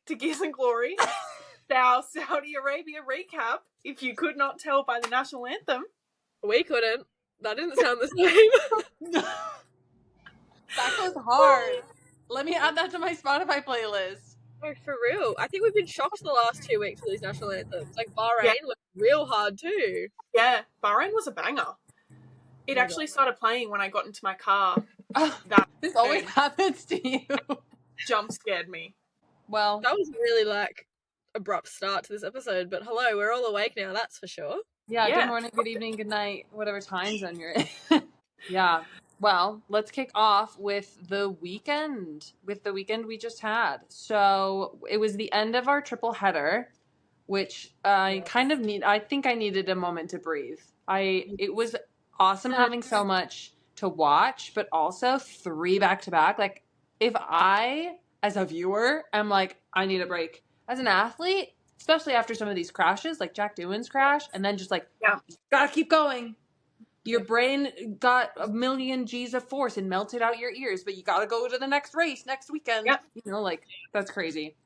to Gears and Glory. Our Saudi Arabia recap, if you could not tell by the national anthem. We couldn't. That didn't sound the same. That goes hard. Let me add that to my Spotify playlist. Oh, for real. I think we've been shocked the last 2 weeks with these national anthems. Like, Bahrain looked real hard too. Yeah, Bahrain was a banger. It actually started playing when I got into my car. This always happens to you. Jump scared me. Well, that was really, like, abrupt start to this episode, but hello, we're all awake now, that's for sure. Yeah, good morning, good evening, good night, whatever time zone you're in. Yeah. Well, let's kick off with the weekend. With the weekend we just had. So it was the end of our triple header, which I kind of need. I think I needed a moment to breathe. It was awesome having so much to watch, but also 3 back-to-back. Like, if I, as a viewer, am like, I need a break. As an athlete, especially after some of these crashes, like Jack Doohan's crash, and then just like, gotta keep going. Your brain got a million G's of force and melted out your ears, but you gotta go to the next race next weekend. Yep. You know, like, that's crazy.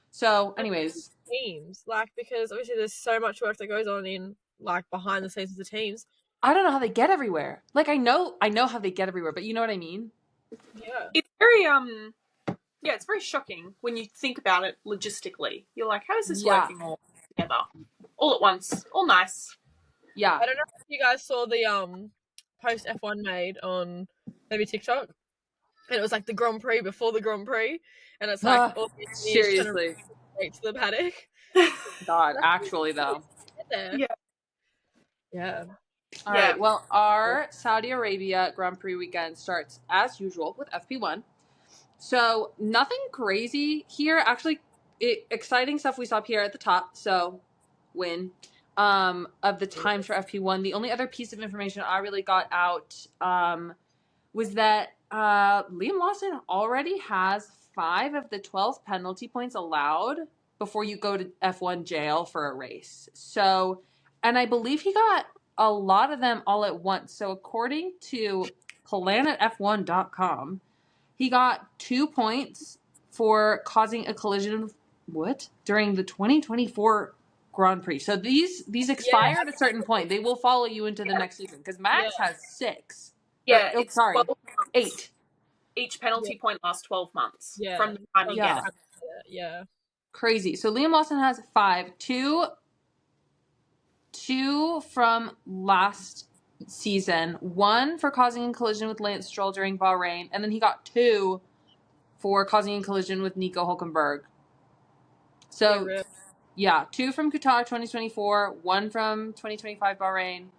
So, anyways. Teams, like, because obviously there's so much work that goes on in, like, behind the scenes of the teams. I don't know how they get everywhere. Like, I know how they get everywhere, but you know what I mean? Yeah. It's very, it's very shocking when you think about it logistically. You're like, how is this working all together? All at once. All nice. Yeah. I don't know if you guys saw the post F1 made on maybe TikTok. And it was like the Grand Prix before the Grand Prix. And it's like, seriously. Straight to the paddock. God, actually, though. Yeah. All right. Well, our Saudi Arabia Grand Prix weekend starts as usual with FP1. So nothing crazy here. Actually, exciting stuff we saw up here at the top. So win of the times for FP1. The only other piece of information I really got out was that Liam Lawson already has 5 of the 12 penalty points allowed before you go to F1 jail for a race. So, and I believe he got a lot of them all at once. So according to planetf1.com, he got 2 points for causing a collision during the 2024 Grand Prix. So these expire at a certain point. They will follow you into the next season because Max has 6. Yeah, it's 8. Each penalty point lasts 12 months from the time you get it. Yeah. Crazy. So Liam Lawson has 5. 2 from last season. 1 for causing a collision with Lance Stroll during Bahrain, and then he got 2 for causing a collision with Nico Hülkenberg. So, 2 from Qatar 2024, 1 from 2025 Bahrain,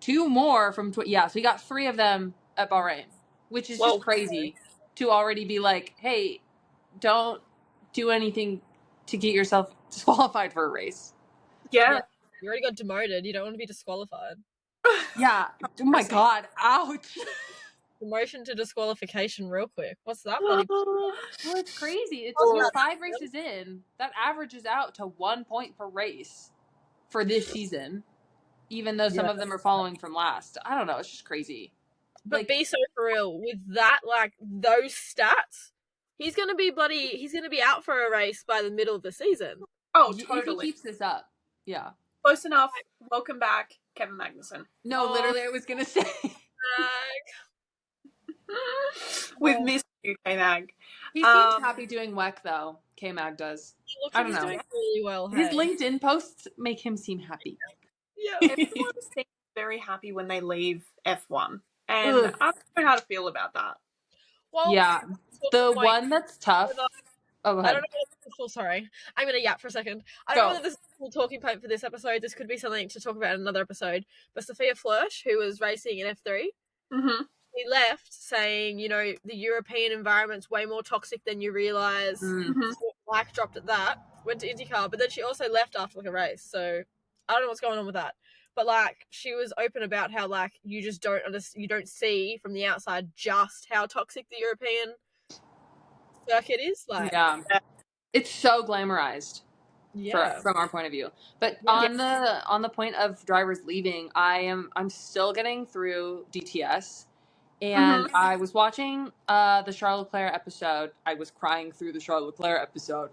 2 more from so he got 3 of them at Bahrain, which is just crazy to already be like, hey, don't do anything to get yourself disqualified for a race. Yeah. You already got demoted. You don't want to be disqualified. Yeah. Oh my God. Ouch. Promotion to disqualification real quick. What's that bloody... Well, it's crazy. It's 5 races in. That averages out to 1 point per race for this season, even though some of them are following from last. I don't know. It's just crazy. But be so for real. With that, like, those stats, he's going to be out for a race by the middle of the season. Oh, totally. If he keeps this up. Yeah. Close enough. Welcome back, Kevin Magnussen. No, literally, I was going to say. We've missed you, K-Mag. He seems happy doing WEC, though. K-Mag does. I don't know. Doing really well. His LinkedIn posts make him seem happy. Yeah. Everyone seems very happy when they leave F1. And I don't know how to feel about that. Well, yeah. The one that's tough... Oh, go ahead. I don't know. Sorry. I'm going to yap for a second. I don't know whether this is a full talking point for this episode. This could be something to talk about in another episode. But Sophia Flörsch, who was racing in F3, he left saying, you know, the European environment's way more toxic than you realise. Like, dropped at that. Went to IndyCar. But then she also left after, like, a race. So I don't know what's going on with that. But, like, she was open about how, like, you just you don't see from the outside just how toxic the European circuit is. Like, it's so glamorized from our point of view. But on the point of drivers leaving, I'm still getting through DTS, and I was watching the Charles Leclerc episode. I was crying through the Charles Leclerc episode,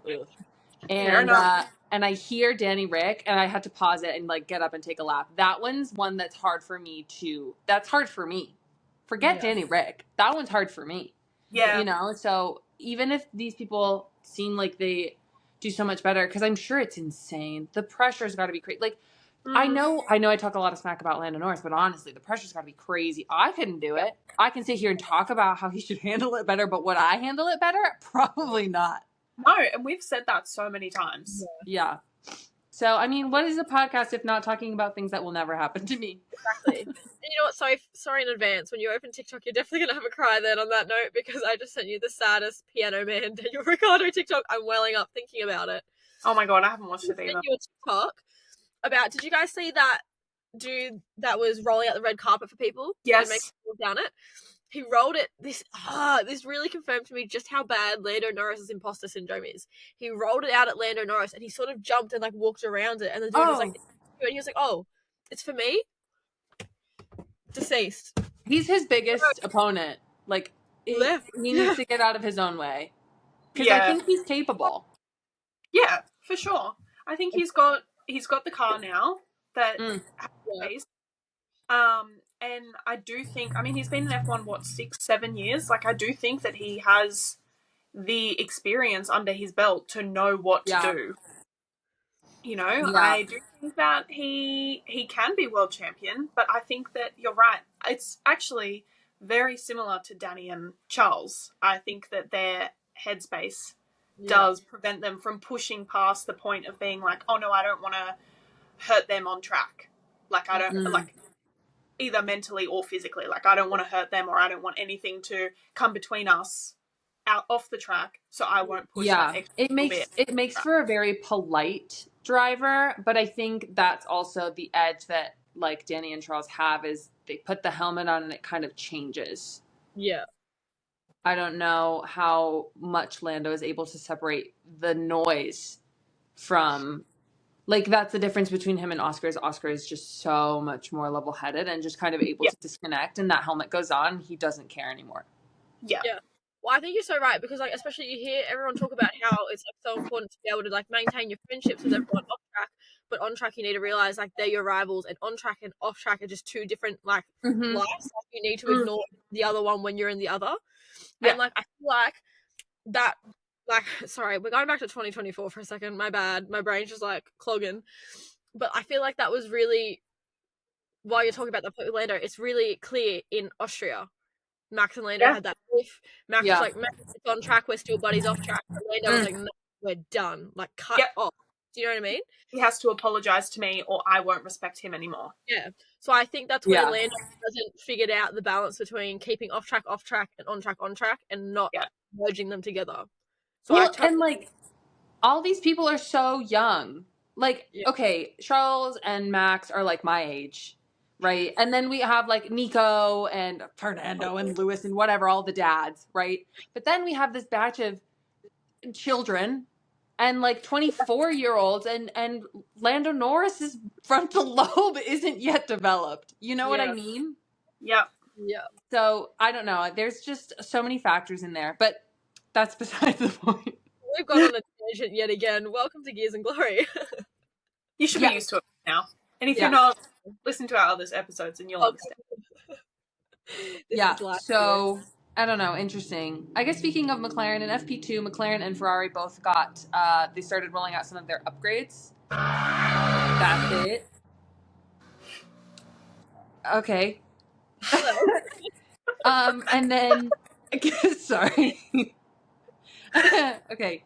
And I hear Danny Rick, and I had to pause it and like get up and take a lap. That one's one that's hard for me. Forget Danny Rick. That one's hard for me. Yeah. You know, so even if these people seem like they do so much better, because I'm sure it's insane. The pressure's got to be crazy. Like, I know I talk a lot of smack about Lando Norris, but honestly, the pressure's got to be crazy. I couldn't do it. I can sit here and talk about how he should handle it better, but would I handle it better? Probably not. No, and we've said that so many times. Yeah. So, I mean, what is a podcast if not talking about things that will never happen to me? Exactly. And you know what? Sorry in advance. When you open TikTok, you're definitely going to have a cry then on that note, because I just sent you the saddest Piano Man Daniel Ricciardo TikTok. I'm welling up thinking about it. Oh my God, I haven't watched it either. I sent you a TikTok about, did you guys see that dude that was rolling out the red carpet for people? Yes. And making people down it? He rolled it. This really confirmed to me just how bad Lando Norris's imposter syndrome is. He rolled it out at Lando Norris, and he sort of jumped and like walked around it, and the dude was like, and he was like, "Oh, it's for me." Deceased. He's his biggest opponent. Like, he needs to get out of his own way, because I think he's capable. Yeah, for sure. I think he's got the car now that has space. And I do think, I mean, he's been in F1, 6-7 years? Like, I do think that he has the experience under his belt to know what to do. You know, I do think that he can be world champion, but I think that you're right. It's actually very similar to Danny and Charles. I think that their headspace does prevent them from pushing past the point of being like, oh no, I don't want to hurt them on track. Like, I don't, like, either mentally or physically. Like, I don't want to hurt them, or I don't want anything to come between us out off the track, so I won't push that extra it makes for a very polite driver, but I think that's also the edge that like Danny and Charles have, is they put the helmet on and it kind of changes. Yeah. I don't know how much Lando is able to separate the noise from, like, that's the difference between him and Oscar. Oscar is just so much more level-headed and just kind of able to disconnect, and that helmet goes on, he doesn't care anymore. Yeah. Well, I think you're so right, because like, especially you hear everyone talk about how it's like so important to be able to like maintain your friendships with everyone off track, but on track you need to realize like they're your rivals, and on track and off track are just two different like lives. Like, you need to ignore the other one when you're in the other. And like, I feel like that, like, sorry, we're going back to 2024 for a second. My bad. My brain's just like clogging. But I feel like that was really, while you're talking about the with Lando, it's really clear in Austria. Max and Lando had that beef. Max was like, Max, it's on track, we're still buddies off track. And Lando was like, no, we're done. Like, cut off. Do you know what I mean? He has to apologize to me, or I won't respect him anymore. Yeah. So I think that's where Lando hasn't figured out the balance between keeping off track, and on track, and not merging them together. So and like, all these people are so young. Like, okay, Charles and Max are like my age, right? And then we have like Nico and Fernando and Lewis and whatever, all the dads, right? But then we have this batch of children and like 24-year-olds, and Lando Norris's frontal lobe isn't yet developed. You know what I mean? Yeah. So I don't know. There's just so many factors in there, but that's beside the point. We've gone on a tangent yet again. Welcome to Gears and Glory. You should be used to it now. And if you're not, listen to our other episodes and you'll understand. So I don't know. Interesting. I guess speaking of McLaren and FP2, McLaren and Ferrari both got, they started rolling out some of their upgrades. That's it. Okay. And then, sorry. Okay.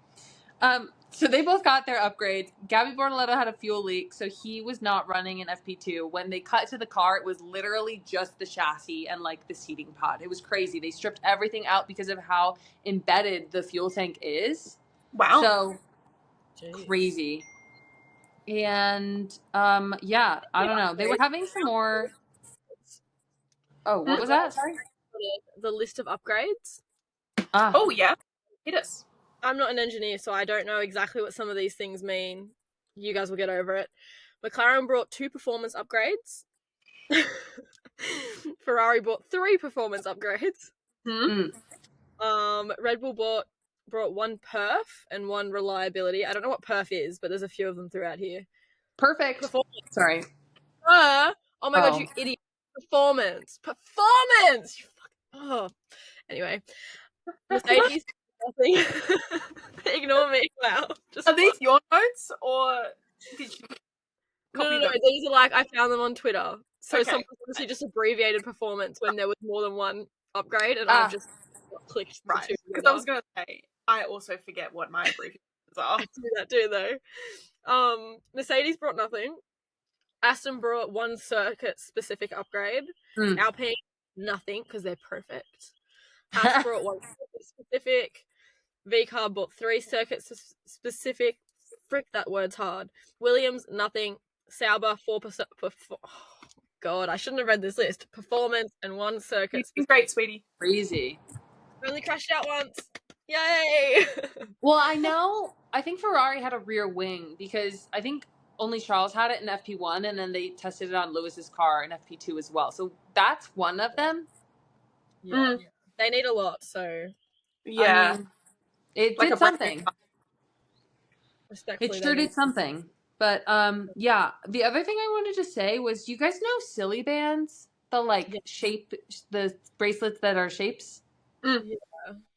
So they both got their upgrades. Gabby Bortoletto had a fuel leak, so he was not running in FP2. When they cut to the car, it was literally just the chassis and like the seating pod. It was crazy. They stripped everything out because of how embedded the fuel tank is. Wow. So crazy. And I don't know. They were having some more. Oh, what was that? Sorry. The list of upgrades. Oh yeah, hit us. I'm not an engineer, so I don't know exactly what some of these things mean. You guys will get over it. McLaren brought 2 performance upgrades. Ferrari bought 3 performance upgrades. Red Bull bought brought 1 perf and 1 reliability. I don't know what perf is, but there's a few of them throughout here. Perfect. Performance. Sorry. Oh my god, you idiot. Performance. You oh. Anyway. Mercedes, nothing. Ignore me. Wow. Are these your notes, or did you copy No. them? These are like, I found them on Twitter. So someone obviously just abbreviated performance when there was more than 1 upgrade, and I've just clicked the 2 because I was going to say, I also forget what my abbreviations are. I do that too, though. Mercedes brought nothing. Aston brought 1 circuit-specific upgrade. Alpine, nothing, because they're perfect. Haas brought 1 circuit-specific. V-Car brought 3 circuit-specific. Frick, that word's hard. Williams, nothing. Sauber, 4%. Oh, God, I shouldn't have read this list. Performance and 1 circuit. You've been great, sweetie. Crazy. Only crashed out once. Yay! Well, I think Ferrari had a rear wing because I think only Charles had it in FP1, and then they tested it on Lewis's car in FP2 as well. So that's one of them. Yeah. They need a lot, so. Yeah. I mean, it did something. It sure did something. But, yeah. The other thing I wanted to say was, you guys know Silly Bands? The, shape, the bracelets that are shapes? Yeah.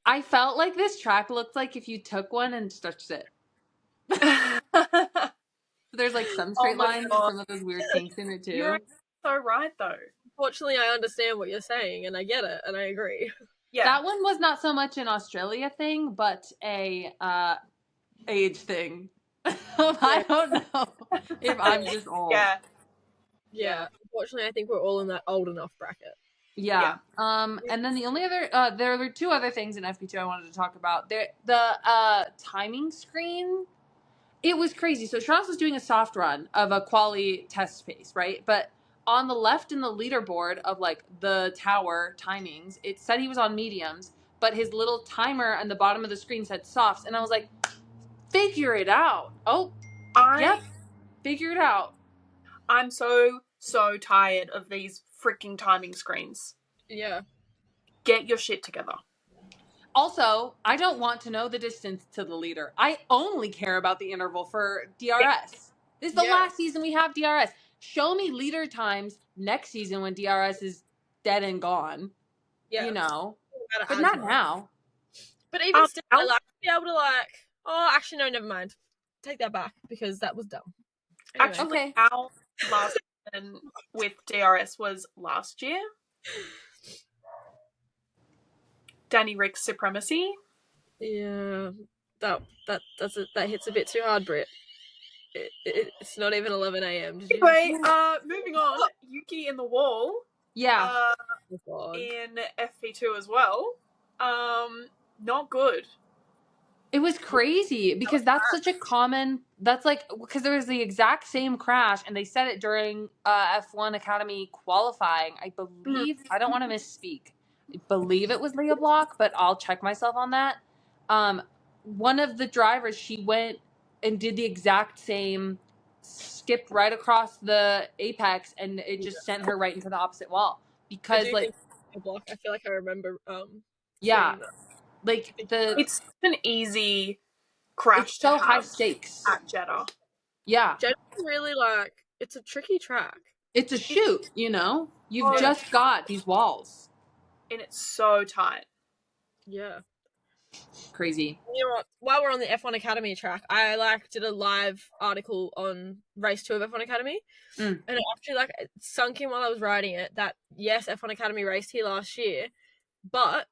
I felt like this track looked like if you took one and stretched it. There's some straight lines and some of those weird kinks in it too. You're so right, though. Unfortunately, I understand what you're saying, and I get it, and I agree. Yeah, that one was not so much an Australia thing, but a age thing. I don't know if I'm just old. Yeah. Unfortunately, I think we're all in that old enough bracket. Yeah. And then the only other, there were 2 other things in FP2 I wanted to talk about. The timing screen, it was crazy. So Charles was doing a soft run of a quali test pace, right? But on the left in the leaderboard of the tower timings, it said he was on mediums, but his little timer on the bottom of the screen said softs. And I was like, figure it out. Figure it out. I'm so tired of these freaking timing screens. Yeah. Get your shit together. Also, I don't want to know the distance to the leader. I only care about the interval for DRS. This is the last season we have DRS. Show me leader times next season when DRS is dead and gone. Yeah. But not now. But even still, I like to be able to oh, actually, no, never mind. Take that back, because that was dumb. Anyway. Actually, our last season with DRS was last year. Danny Rick's supremacy. Yeah, that hits a bit too hard, Brit. It's not even 11 a.m. Anyway, moving on. Yuki in the wall. Yeah. In FP2 as well. Not good. It was crazy because that's such a common. That's because there was the exact same crash, and they said it during F1 Academy qualifying. I believe I don't want to misspeak. I believe it was Leah Block, but I'll check myself on that. One of the drivers, she went and did the exact same, skipped right across the apex, and it just sent her right into the opposite wall. Because Block, I feel like I remember. It's an easy crash. It's so high stakes at Jeddah. Yeah, Jeddah's really it's a tricky track. It's a shoot, You've just got these walls, and it's so tight. Yeah, crazy. You know what? While we're on the F1 Academy track, I did a live article on race 2 of F1 Academy, and it actually it sunk in while I was writing it that yes, F1 Academy raced here last year, but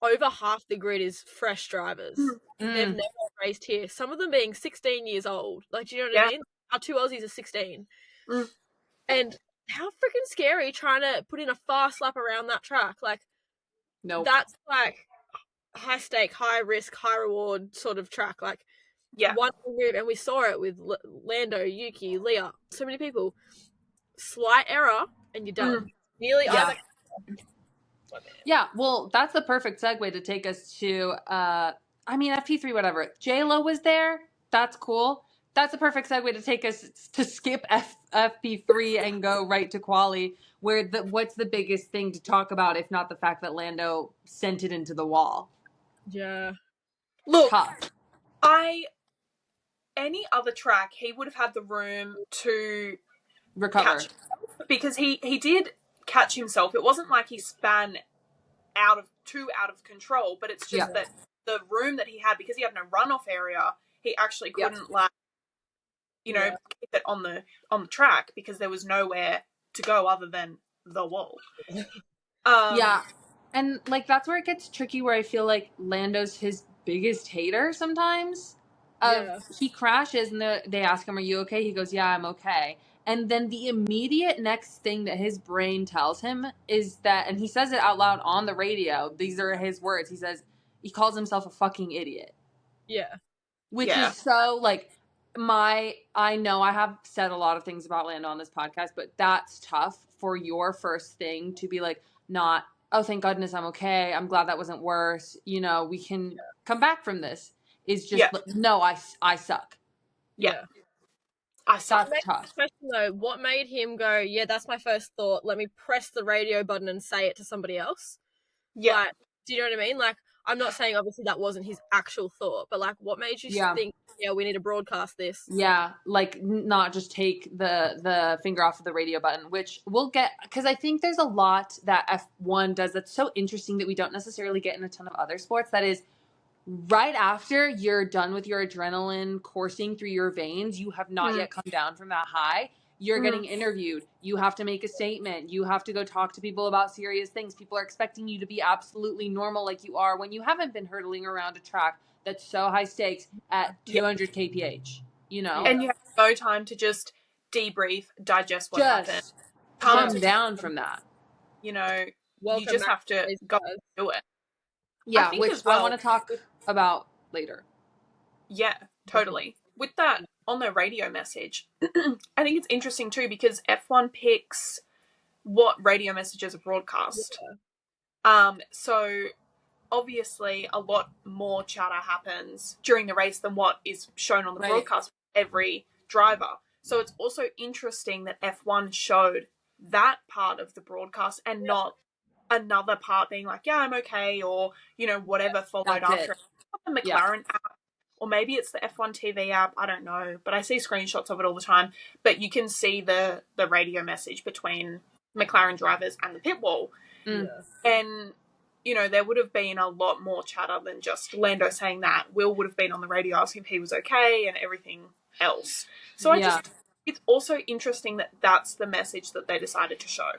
over half the grid is fresh drivers. They've never raced here. Some of them being 16 years old. Do you know what I mean? Our 2 Aussies are 16. And how freaking scary trying to put in a fast lap around that track. No. That's high stake, high risk, high reward sort of track. One move, and we saw it with Lando, Yuki, Leah, so many people. Slight error, and you're done. Nearly either. Yeah, well, that's the perfect segue to take us to, FP3, whatever. J-Lo was there. That's cool. That's a perfect segue to take us to skip FP3 and go right to quali, where what's the biggest thing to talk about, if not the fact that Lando sent it into the wall? Yeah. Look, tough. Any other track, he would have had the room to recover. Catch himself, because he did catch himself. It wasn't like he span out of control, but it's just that the room that he had, because he had no runoff area, he actually couldn't keep it on the track because there was nowhere to go other than the wall. And like that's where it gets tricky, where I feel like Lando's his biggest hater sometimes. He crashes and they ask him, "Are you okay?" He goes, "Yeah, I'm okay." And then the immediate next thing that his brain tells him is that, and he says it out loud on the radio, these are his words, he calls himself a fucking idiot. Yeah. Which is so, like, I know I have said a lot of things about Lando on this podcast, but that's tough for your first thing to be like, not, oh, thank goodness I'm okay, I'm glad that wasn't worse, you know, we can come back from this. Is just, no, I suck. Yeah. I suck. That's tough. Question though, what made him go, yeah, that's my first thought, let me press the radio button and say it to somebody else? Yeah. Like, do you know what I mean? Like, I'm not saying obviously that wasn't his actual thought, but like, what made you think, yeah, we need to broadcast this? Yeah, like not just take the finger off of the radio button, which we'll get, because I think there's a lot that F1 does that's so interesting that we don't necessarily get in a ton of other sports. That is, right after you're done with your adrenaline coursing through your veins, you have not yet come down from that high. You're getting interviewed. You have to make a statement. You have to go talk to people about serious things. People are expecting you to be absolutely normal like you are when you haven't been hurtling around a track that's so high stakes at 200 kph, you know? And you have no time to just debrief, digest what happened. Calm down from that. You know, you just have to go do it. Yeah, which I want to talk about later. Yeah, totally. With that on the radio message, I think it's interesting too because F1 picks what radio messages are broadcast. So obviously a lot more chatter happens during the race than what is shown on the broadcast for every driver. So it's also interesting that F1 showed that part of the broadcast and not another part being like, yeah, I'm okay, or, you know, whatever followed after. The McLaren app, or maybe it's the F1 TV app, I don't know, but I see screenshots of it all the time. But you can see the radio message between McLaren drivers and the pit wall. And, you know, there would have been a lot more chatter than just Lando saying that. Will would have been on the radio asking if he was okay and everything else. So it's also interesting that that's the message that they decided to show.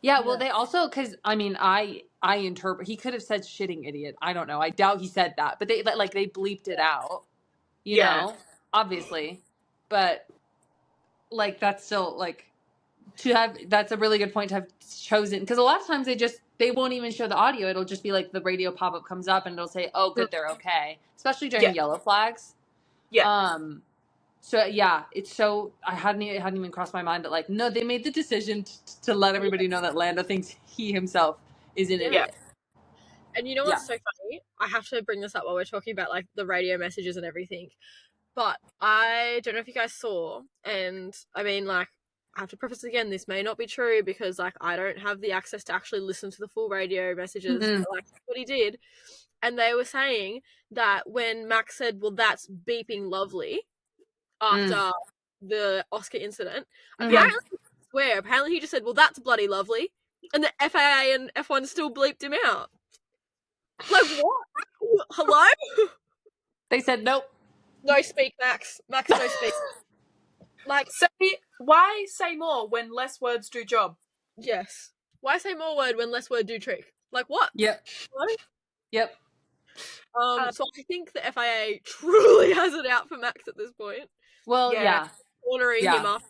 Yeah, well, they also, because, I mean, I interpret, he could have said shitting idiot. I don't know. I doubt he said that. But they bleeped it out, you know, obviously. But, like, that's still, like, that's a really good point to have chosen. Because a lot of times they won't even show the audio. It'll just be like the radio pop-up comes up and it'll say, oh, good, they're okay. Especially during yellow flags. So yeah, it's so, it hadn't even crossed my mind that, like, no, they made the decision to let everybody know that Lando thinks he himself is an idiot. And you know what's so funny? I have to bring this up while we're talking about, like, the radio messages and everything. But I don't know if you guys saw, and I mean, like, I have to preface again, this may not be true because, like, I don't have the access to actually listen to the full radio messages, like what he did. And they were saying that when Max said, well, that's beeping lovely, after the Oscar incident, apparently he just said, well, that's bloody lovely, and the FAA and F1 still bleeped him out. Like, what? Hello? They said nope. No speak, Max. Max, no speak. Like, why say more when less words do job? Yes. Why say more word when less word do trick? Like, what? Yep. Hello? Yep. So I think the FIA truly has it out for Max at this point. Well, Cornering him up.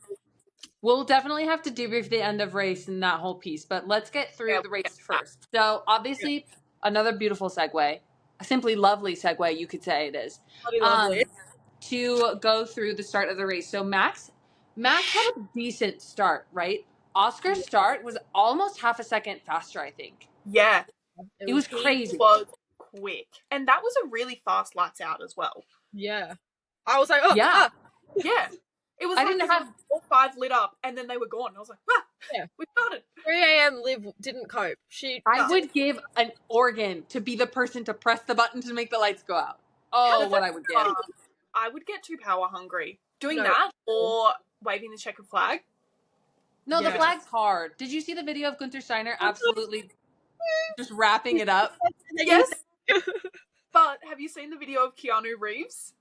We'll definitely have to debrief the end of race and that whole piece, but let's get through the race first. So, obviously, another beautiful segue, a simply lovely segue, you could say it is, Lovely. to go through the start of the race. So, Max had a decent start, right? Oscar's start was almost half a second faster, I think. Yeah. It was crazy. It was quick. And that was a really fast lights out as well. Yeah. I was like, oh, yeah. It was I didn't have all 5 lit up and then they were gone. I was like, we started. 3 a.m. Liv didn't cope. I would give an organ to be the person to press the button to make the lights go out. Oh, what I would get. I would get too power hungry. Doing that or waving the checkered flag. No, the flag's hard. Did you see the video of Gunther Steiner absolutely just wrapping it up? Yes. But have you seen the video of Keanu Reeves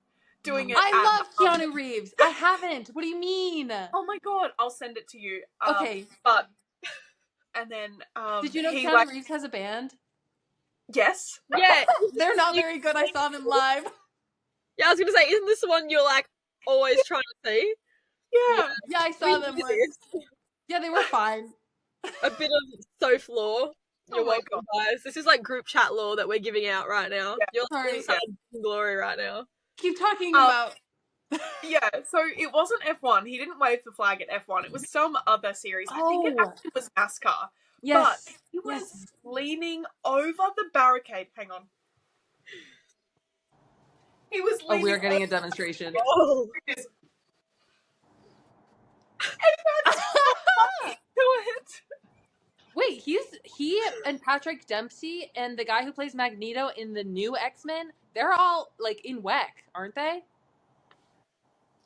doing it? I love Keanu Reeves. I haven't. What do you mean? Oh my god, I'll send it to you. Okay. But and then did you know Keanu Reeves has a band? Yes. Yeah. They're not very good. I saw them live. Yeah, I was gonna say, isn't this the one you're like always trying to see? Yeah, I saw them once. Yeah, they were fine. A bit of Soph lore. You're welcome, guys. This is like group chat lore that we're giving out right now. You're inside glory right now. Keep talking about. Yeah, so it wasn't F1. He didn't wave the flag at F1. It was some other series. I think it actually was NASCAR. Yes. But he was leaning over the barricade. Hang on. He was leaning we're getting a demonstration. Oh. Wait, he and Patrick Dempsey and the guy who plays Magneto in the new X-Men, they're all like in WEC, aren't they?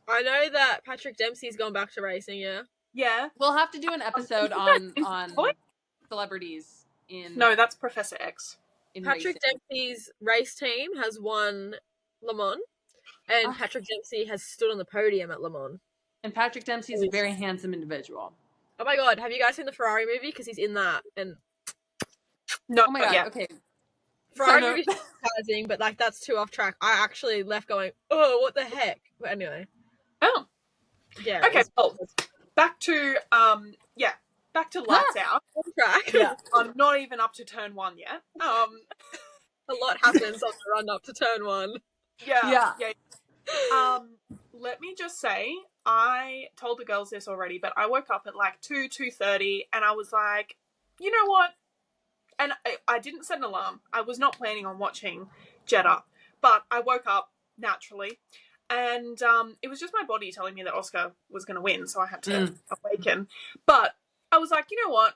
I know that Patrick Dempsey's gone back to racing, Yeah. We'll have to do an episode on celebrities in... No, that's Professor X. Patrick Dempsey's race team has won Le Mans, and Patrick Dempsey has stood on the podium at Le Mans. And Patrick Dempsey is a very handsome individual. Oh my god, have you guys seen the Ferrari movie? Because he's in that. And no, oh my god, okay. Ferrari movie is advertising, but like that's too off track. I actually left going, oh, what the heck? But anyway. Oh. Yeah. Okay, well, back to lights out. On track. Yeah. I'm not even up to turn 1 yet. A lot happens on the run up to turn 1. Yeah. Let me just say, I told the girls this already, but I woke up at like 2:30 and I was like, you know what? And I didn't set an alarm. I was not planning on watching Jeddah, but I woke up naturally and it was just my body telling me that Oscar was going to win, so I had to awaken. But I was like, you know what?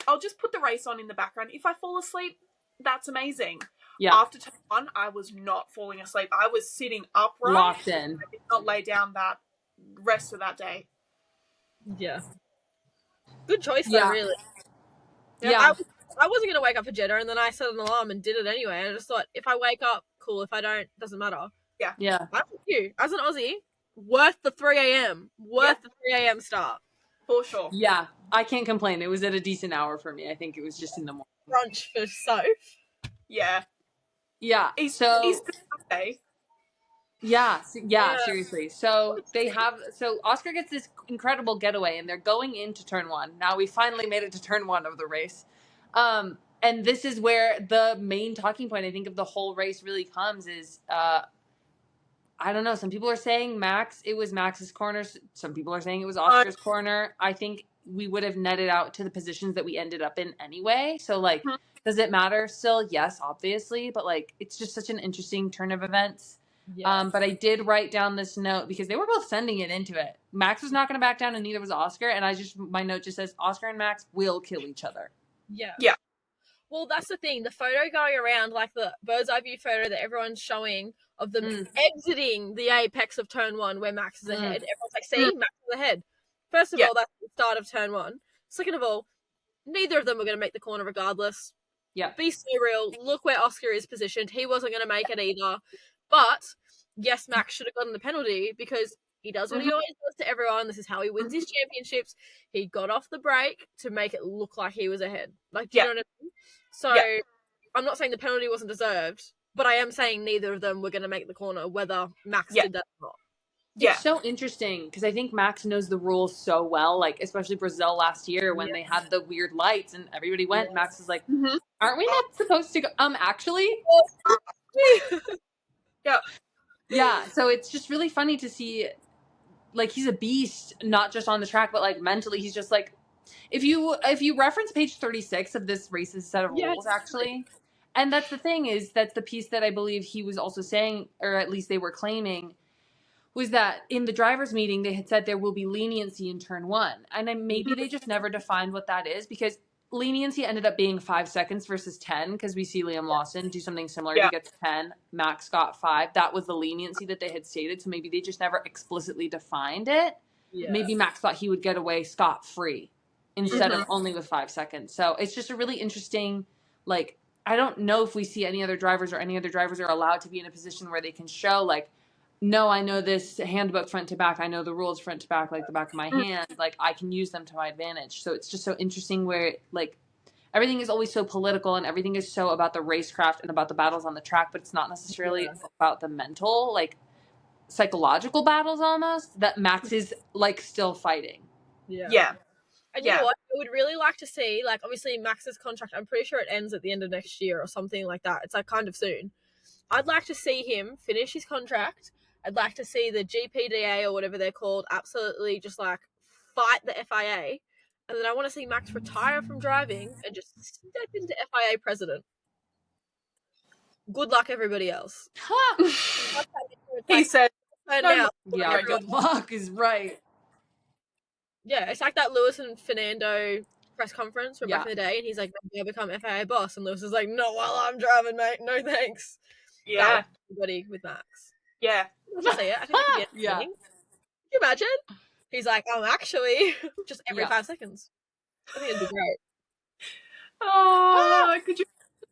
I'll just put the race on in the background. If I fall asleep, that's amazing. Yeah. After turn 1, I was not falling asleep. I was sitting upright. Locked in. I did not lay down that rest of that day. Yeah. Good choice, though, really. Yeah. I wasn't going to wake up for Jeddah, and then I set an alarm and did it anyway. And I just thought, if I wake up, cool. If I don't, doesn't matter. Yeah. I'm with you. As an Aussie, worth the 3 a.m. The 3 a.m. start. For sure. Yeah. I can't complain. It was at a decent hour for me. I think it was just in the morning. Brunch for Soph. Yeah. Yeah. Easter Sunday. Yeah, seriously. So Oscar gets this incredible getaway and they're going into turn 1. Now we finally made it to turn 1 of the race. And this is where the main talking point, I think, of the whole race really comes is, I don't know. Some people are saying it was Max's corner. Some people are saying it was Oscar's corner. I think we would have netted out to the positions that we ended up in anyway. So does it matter still? Yes, obviously. But it's just such an interesting turn of events. Yes. But I did write down this note because they were both sending it into it. Max was not going to back down and neither was Oscar. And my note just says Oscar and Max will kill each other. Yeah. Yeah. Well, that's the thing. The photo going around, like the bird's eye view photo that everyone's showing of them exiting the apex of turn 1 where Max is ahead. Everyone's like, see, Max is ahead. First of all, that's the start of turn 1. Second of all, neither of them were going to make the corner regardless. Yeah. Be so real. Look where Oscar is positioned. He wasn't going to make it either. But, yes, Max should have gotten the penalty because he does what he always does to everyone. This is how he wins his championships. He got off the brake to make it look like he was ahead. Do you know what I mean? So, I'm not saying the penalty wasn't deserved, but I am saying neither of them were going to make the corner, whether Max did that or not. It's so interesting because I think Max knows the rules so well, especially Brazil last year when they had the weird lights and everybody went. Max is like, aren't we not supposed to go? Actually? Yeah, so it's just really funny to see, he's a beast, not just on the track, but mentally, he's just if you reference page 36 of this race's set of rules, actually, and that's the thing that's the piece that I believe he was also saying, or at least they were claiming, was that in the driver's meeting, they had said there will be leniency in turn 1. And then maybe they just never defined what that is because, leniency ended up being 5 seconds versus 10 because we see Liam Lawson do something similar. He gets 10. Max got 5. That was the leniency that they had stated. So maybe they just never explicitly defined it. Yeah. Maybe Max thought he would get away scot-free instead of only with 5 seconds. So it's just a really interesting, like, I don't know if we see any other drivers or any other drivers are allowed to be in a position where they can show, like, no, I know this handbook front to back. I know the rules front to back, like the back of my hand. Like, I can use them to my advantage. So it's just so interesting where, like, everything is always so political and everything is so about the racecraft and about the battles on the track, but it's not necessarily about the mental, like, psychological battles almost that Max is, like, still fighting. Yeah. And you know what? I would really like to see, like, obviously Max's contract, I'm pretty sure it ends at the end of next year or something like that. It's, like, kind of soon. I'd like to see him finish his contract. I'd like to see the GPDA or whatever they're called absolutely just, like, fight the FIA. And then I want to see Max retire from driving and just step into FIA president. Good luck, everybody else. He said, now. Yeah, good luck is right. Yeah, it's like that Lewis and Fernando press conference from back in the day, and he's like, maybe I'll become FIA boss, and Lewis is like, no, while I'm driving, mate, no thanks. Yeah. Everybody with Max. Yeah. Did you see it? I think that could be entertaining. Can you imagine? He's like, actually, just every 5 seconds. I think it'd be great. Oh, could you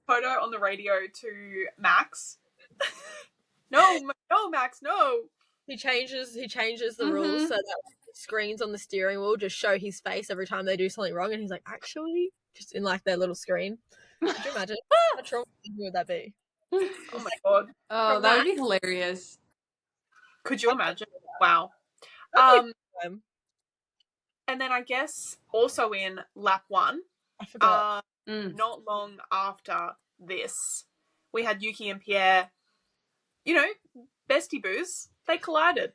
put a photo on the radio to Max? No, Max, no. He changes the rules so that the screens on the steering wheel just show his face every time they do something wrong, and he's like, actually, just in like their little screen. Could you imagine? How traumatizing would that be? Oh my god. Oh, that would be hilarious. Could you imagine? Wow. And then I guess also in lap 1, I forgot. Not long after this, we had Yuki and Pierre, you know, bestie boos. They collided.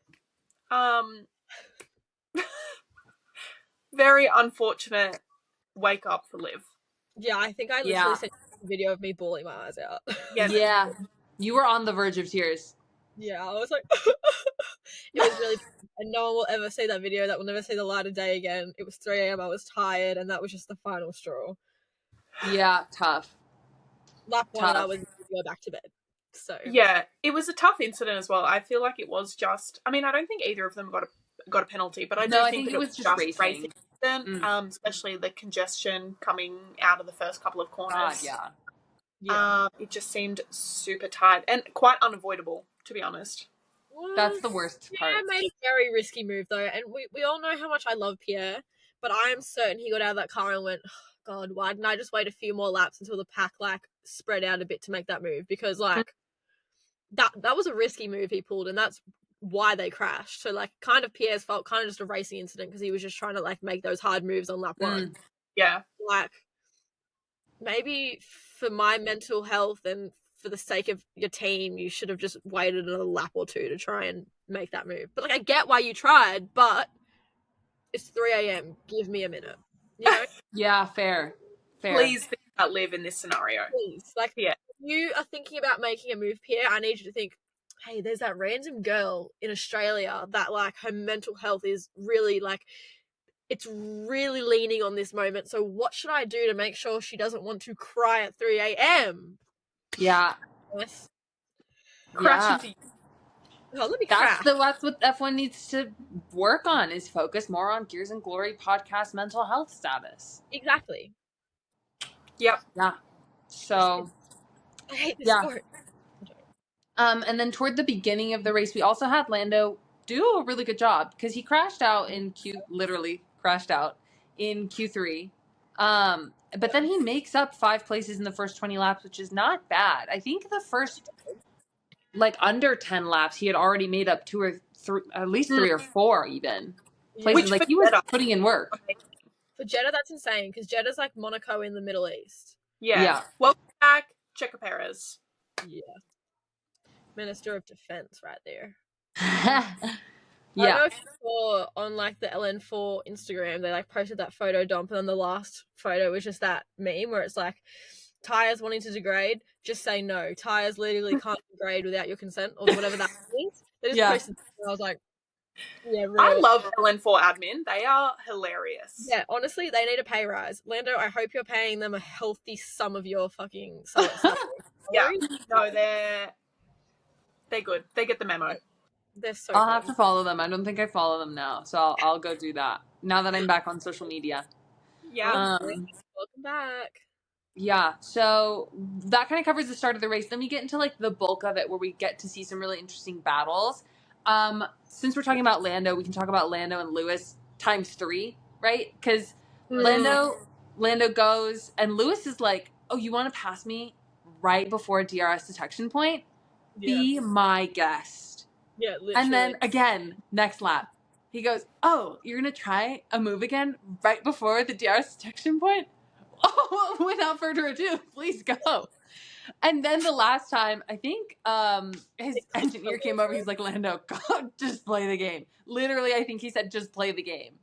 Very unfortunate wake up for Liv. Yeah, I think I literally sent a video of me bawling my eyes out. Yeah. You were on the verge of tears. Yeah, I was like, it was really, and no one will ever see that video. That will never see the light of day again. It was 3 a.m. I was tired, and that was just the final straw. Yeah, tough. Lap 1, and I was go back to bed. So yeah, it was a tough incident as well. I feel like it was just. I mean, I don't think either of them got a penalty, but I think it was just racing incident. Especially the congestion coming out of the first couple of corners. It just seemed super tight and quite unavoidable, to be honest. That's the worst part. Pierre made a very risky move, though, and we all know how much I love Pierre, but I am certain he got out of that car and went, oh, God, why didn't I just wait a few more laps until the pack, like, spread out a bit to make that move? Because, like, that was a risky move he pulled, and that's why they crashed. So, like, kind of Pierre's fault, kind of just a racing incident, because he was just trying to, like, make those hard moves on lap 1. Yeah. Like, maybe for my mental health and for the sake of your team, you should have just waited another lap or two to try and make that move. But, like, I get why you tried, but it's 3 a.m. Give me a minute. You know? Yeah, fair. Please think about Liv in this scenario. Please. Like, if you are thinking about making a move, Pierre, I need you to think, hey, there's that random girl in Australia that, like, her mental health is really, like, it's really leaning on this moment. So what should I do to make sure she doesn't want to cry at 3 a.m.? Yeah. Yes. Crash into you. Oh, let me crash. That's what F1 needs to work on, is focus more on Gears and Glory podcast mental health status. Exactly. Yep. Yeah. So I hate this sport. And then toward the beginning of the race, we also had Lando do a really good job because he crashed out in literally crashed out in Q3. But then he makes up 5 places in the first 20 laps, which is not bad. I think the first, like, under 10 laps, he had already made up 2 or 3, at least 3 or 4 even places. Which like, he was putting in work. For Jeddah, that's insane, because Jeddah's like Monaco in the Middle East. Yeah. Welcome back, Checo Perez. Yeah. Minister of Defense right there. Yeah. I don't know if you saw on, like, the LN4 Instagram, they, like, posted that photo dump, and then the last photo was just that meme where it's like, tires wanting to degrade, just say no. Tires literally can't degrade without your consent, or whatever that means. They just posted it, and I was like, Yeah, really. I love LN4 admin. They are hilarious. Yeah, honestly, they need a pay rise. Lando, I hope you're paying them a healthy sum of your fucking salary. Yeah, no, they're good. They get the memo. They're so I'll have to follow them. I don't think I follow them now, so I'll go do that now that I'm back on social media. Yeah. Welcome back. Yeah, so that kind of covers the start of the race. Then we get into like the bulk of it where we get to see some really interesting battles. Since we're talking about Lando, we can talk about Lando and Lewis times 3, right? Because Lando goes and Lewis is like, "Oh, you want to pass me right before DRS detection point? Yeah. Be my guest." Yeah, literally. And then again, next lap, he goes, "Oh, you're gonna try a move again right before the DRS detection point? Oh, without further ado, please go." And then the last time, I think his engineer came over. He's like, "Lando, go, just play the game." Literally, I think he said, "Just play the game."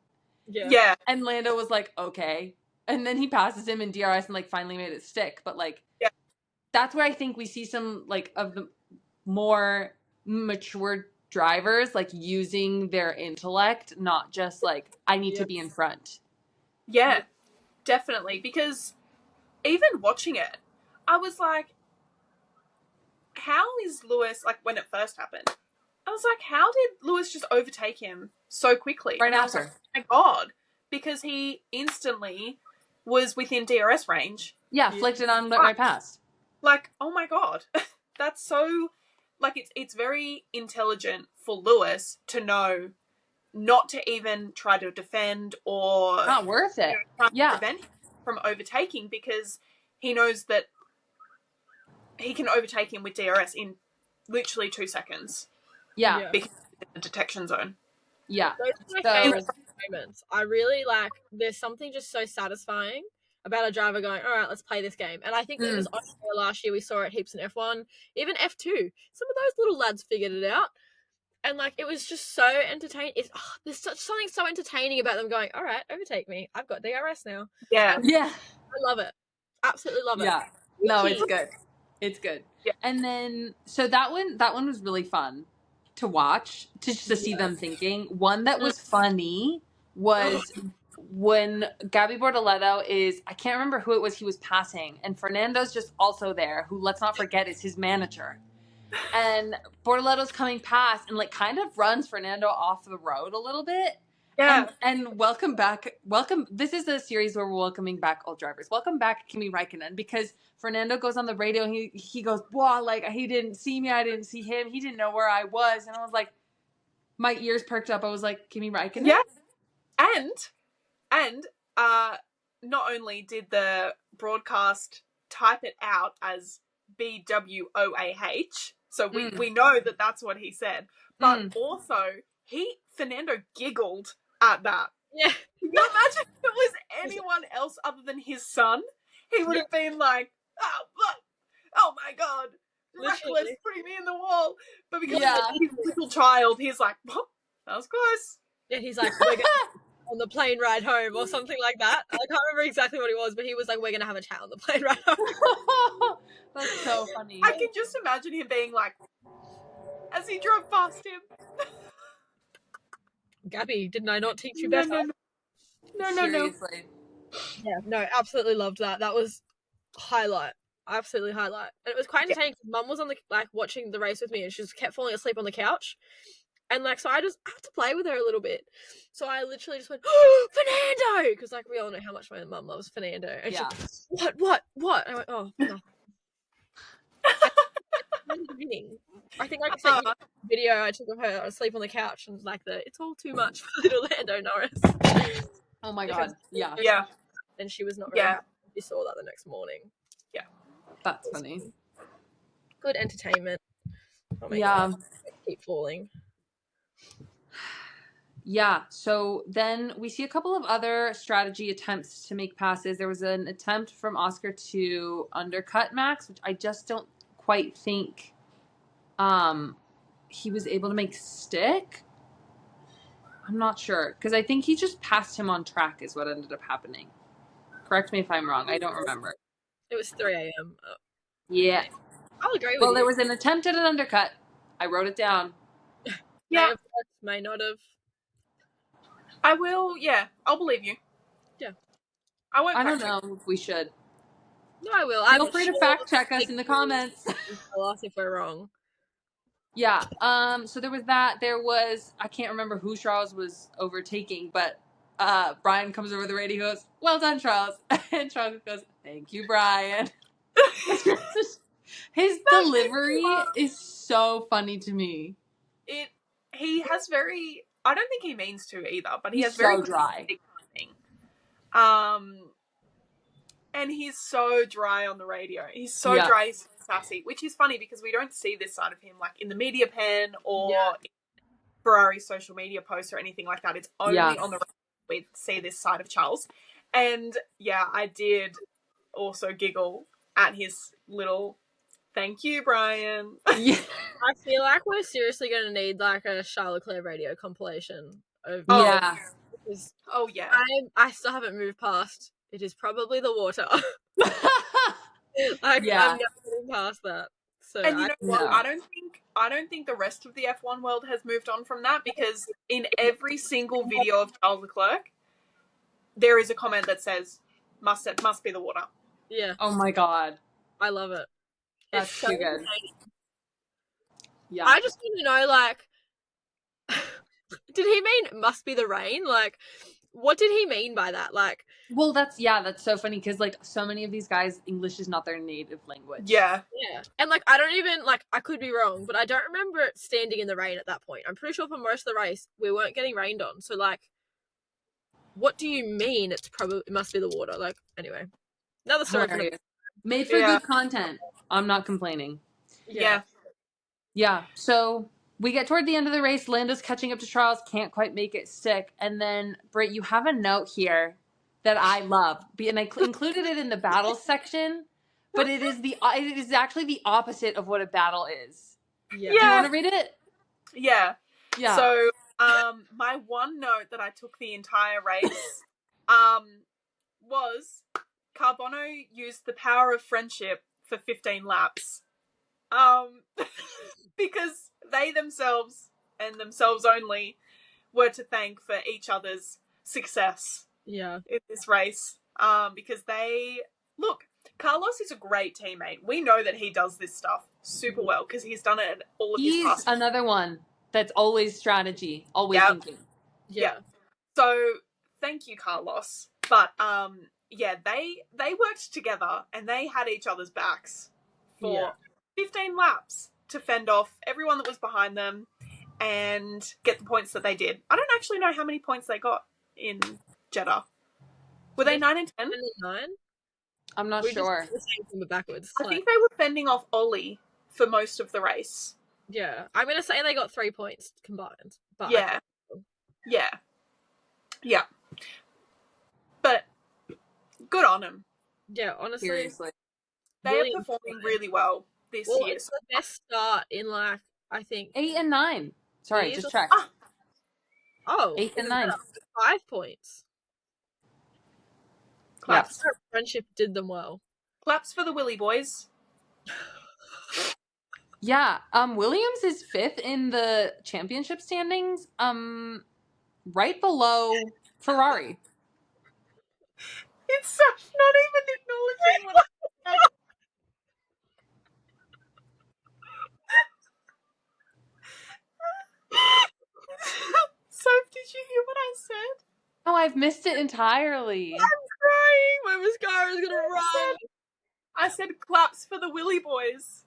Yeah. And Lando was like, "Okay." And then he passes him in DRS and like finally made it stick. But like, that's where I think we see some like of the more mature drivers like using their intellect, not just like, I need to be in front. Yeah, definitely. Because even watching it, I was like, how is Lewis, like when it first happened, I was like, how did Lewis just overtake him so quickly? Right and after. I was like, oh my God. Because he instantly was within DRS range. Yeah, flicked it on right past. Like, oh my God. That's so, like, it's very intelligent for Lewis to know not to even try to defend or not worth it. Try to prevent him from overtaking, because he knows that he can overtake him with DRS in literally 2 seconds. Yeah. Because it's the detection zone. Yeah. Those are my favorite moments. I really like, there's something just so satisfying about a driver going, all right, let's play this game. And I think it was Austria last year. We saw it heaps in F1, even F2. Some of those little lads figured it out. And like, it was just so entertaining. There's something so entertaining about them going, all right, overtake me. I've got DRS now. Yeah. Yeah. I love it. Absolutely love it. Yeah. No, it's good. It's good. Yeah. And then, so that one was really fun to watch, to see them thinking. One that was funny was when Gabby Bortoleto I can't remember who it was he was passing, and Fernando's just also there, who, let's not forget, is his manager. And Bortoleto's coming past and like kind of runs Fernando off the road a little bit. Yeah. And welcome back. This is a series where we're welcoming back old drivers. Welcome back, Kimi Räikkönen, because Fernando goes on the radio and he goes, "Wow, like he didn't see me, I didn't see him, he didn't know where I was." And I was like, my ears perked up. I was like, Kimi Räikkönen? Yeah. And not only did the broadcast type it out as BWOAH, so we know that that's what he said, but also Fernando giggled at that. Yeah. Can you imagine if it was anyone else other than his son? He would have been like, oh my God, reckless, putting me in the wall. But because he's a little child, he's like, oh, that was close. Yeah, he's like, we're gonna on the plane ride home or something like that. I can't remember exactly what he was, but he was like, we're gonna have a chat on the plane ride home. That's so funny. I can just imagine him being like, as he drove past him, Gabby, didn't I not teach you better? No. Seriously. Yeah, no, absolutely loved that. That was highlight. Absolutely highlight. And it was quite entertaining because Mum was on the watching the race with me and she just kept falling asleep on the couch. And so I just had to play with her a little bit. So I literally just went, "Oh, Fernando!" Because we all know how much my mum loves Fernando. And she, what? And I went, "Oh, nothing." I think I sent you a video I took of her asleep on the couch and it's all too much for little Lando Norris. Oh my God. Yeah. And she was not very happy. We saw that the next morning. Yeah. That's funny. Good entertainment. Keep falling. Yeah, so then we see a couple of other strategy attempts to make passes. There was an attempt from Oscar to undercut Max, which I just don't quite think he was able to make stick. I'm not sure, because I think he just passed him on track is what ended up happening. Correct me if I'm wrong. I don't remember. It was 3 a.m. Yeah. I'll agree with you. Well, there was an attempt at an undercut. I wrote it down. May have worked, may not have. I will, yeah, I'll believe you. Yeah. I don't know if we should. No, I will. Feel free to fact check us in the comments. Tell us if we're wrong. Yeah. So there was that. There was, I can't remember who Charles was overtaking, but Brian comes over the radio and goes, "Well done, Charles." And Charles goes, "Thank you, Brian." His delivery is so funny to me. He has very, I don't think he means to either, but he has He's very so dry. And he's so dry on the radio. He's so dry, he's sassy, which is funny because we don't see this side of him like in the media pen or in Ferrari social media posts or anything like that. It's only on the radio we see this side of Charles. And yeah, I did also giggle at his little "thank you, Brian." Yeah. I feel like we're seriously going to need like a Charles Leclerc radio compilation of yeah. Oh yeah. I still haven't moved past. It is probably the water. I'm never getting past that. So and you know what? I don't think the rest of the F1 world has moved on from that, because in every single video of Charles Leclerc, there is a comment that says, "Must be the water." Yeah. Oh my god. I love it. That's so too good. Yeah. I just want to know, like, did he mean "must be the rain"? Like, what did he mean by that? Like, well, that's so funny because like so many of these guys, English is not their native language. Yeah. And like, I don't even, like, I could be wrong, but I don't remember it standing in the rain at that point. I'm pretty sure for most of the race we weren't getting rained on. So like, what do you mean? It must be the water. Like, anyway, another story. Made for good content. I'm not complaining. Yeah. So we get toward the end of the race. Lando's catching up to Charles. Can't quite make it stick. And then, Brit, you have a note here that I love. And I included it in the battle section. But it is actually the opposite of what a battle is. Yeah. Do you want to read it? Yeah. So, my one note that I took the entire race was Carbono used the power of friendship for 15 laps. Because they themselves and themselves only were to thank for each other's success in this race. Because Carlos is a great teammate. We know that he does this stuff super well because he's done it at all of his past. He's another one that's always strategy, always thinking. Yeah. So thank you, Carlos. But they worked together and they had each other's backs for 15 laps to fend off everyone that was behind them and get the points that they did. I don't actually know how many points they got in Jeddah. Were they 9 and 10? 9? I'm not sure. Backwards. I think they were fending off Ollie for most of the race. Yeah. I'm going to say they got 3 points combined. But Yeah. But good on them. Yeah, honestly. Seriously. They are performing really well this year. It's the best start in, like, I think 8 and 9. Sorry, just checked. 8 and 9. 5 points. Claps. Our friendship did them well. Claps for the Willy boys. Yeah, Williams is 5th in the championship standings, right below Ferrari. It's such not even acknowledging what I said. Soph, did you hear what I said? Oh, I've missed it entirely. I'm crying. My mascara's gonna run. I said claps for the Willy boys.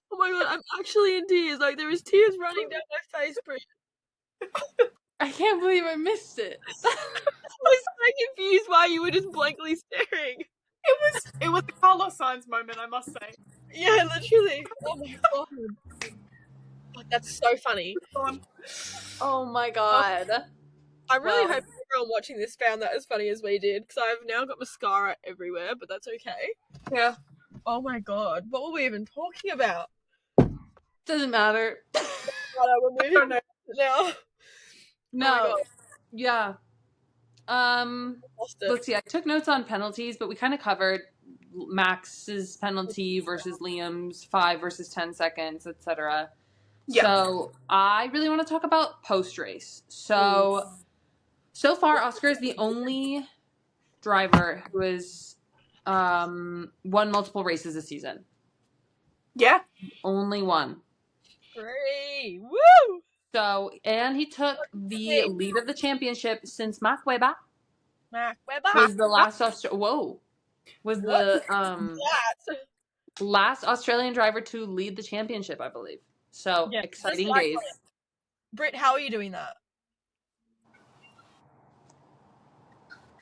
Oh my god, I'm actually in tears. Like, there is tears running down my face, Brit. I can't believe I missed it. I was so confused why you were just blankly staring. It was the Carlos Sainz moment, I must say. Yeah, literally. Oh my god. Oh, that's so funny. Oh my god. I'm really hoping everyone watching this found that as funny as we did, because I've now got mascara everywhere, but that's okay. Yeah. Oh my god. What were we even talking about? Doesn't matter. We're moving now. No. Yeah. Let's see. I took notes on penalties, but we kind of covered Max's penalty versus Liam's 5 versus 10 seconds, etc. Yeah. So I really want to talk about post-race. So far, Oscar is the only driver who has won multiple races this season. Yeah. Only one. Great. Woo! So, and he took the lead of the championship since Mac Webber was the last last Australian driver to lead the championship, I believe. So, exciting days. Brit, how are you doing that?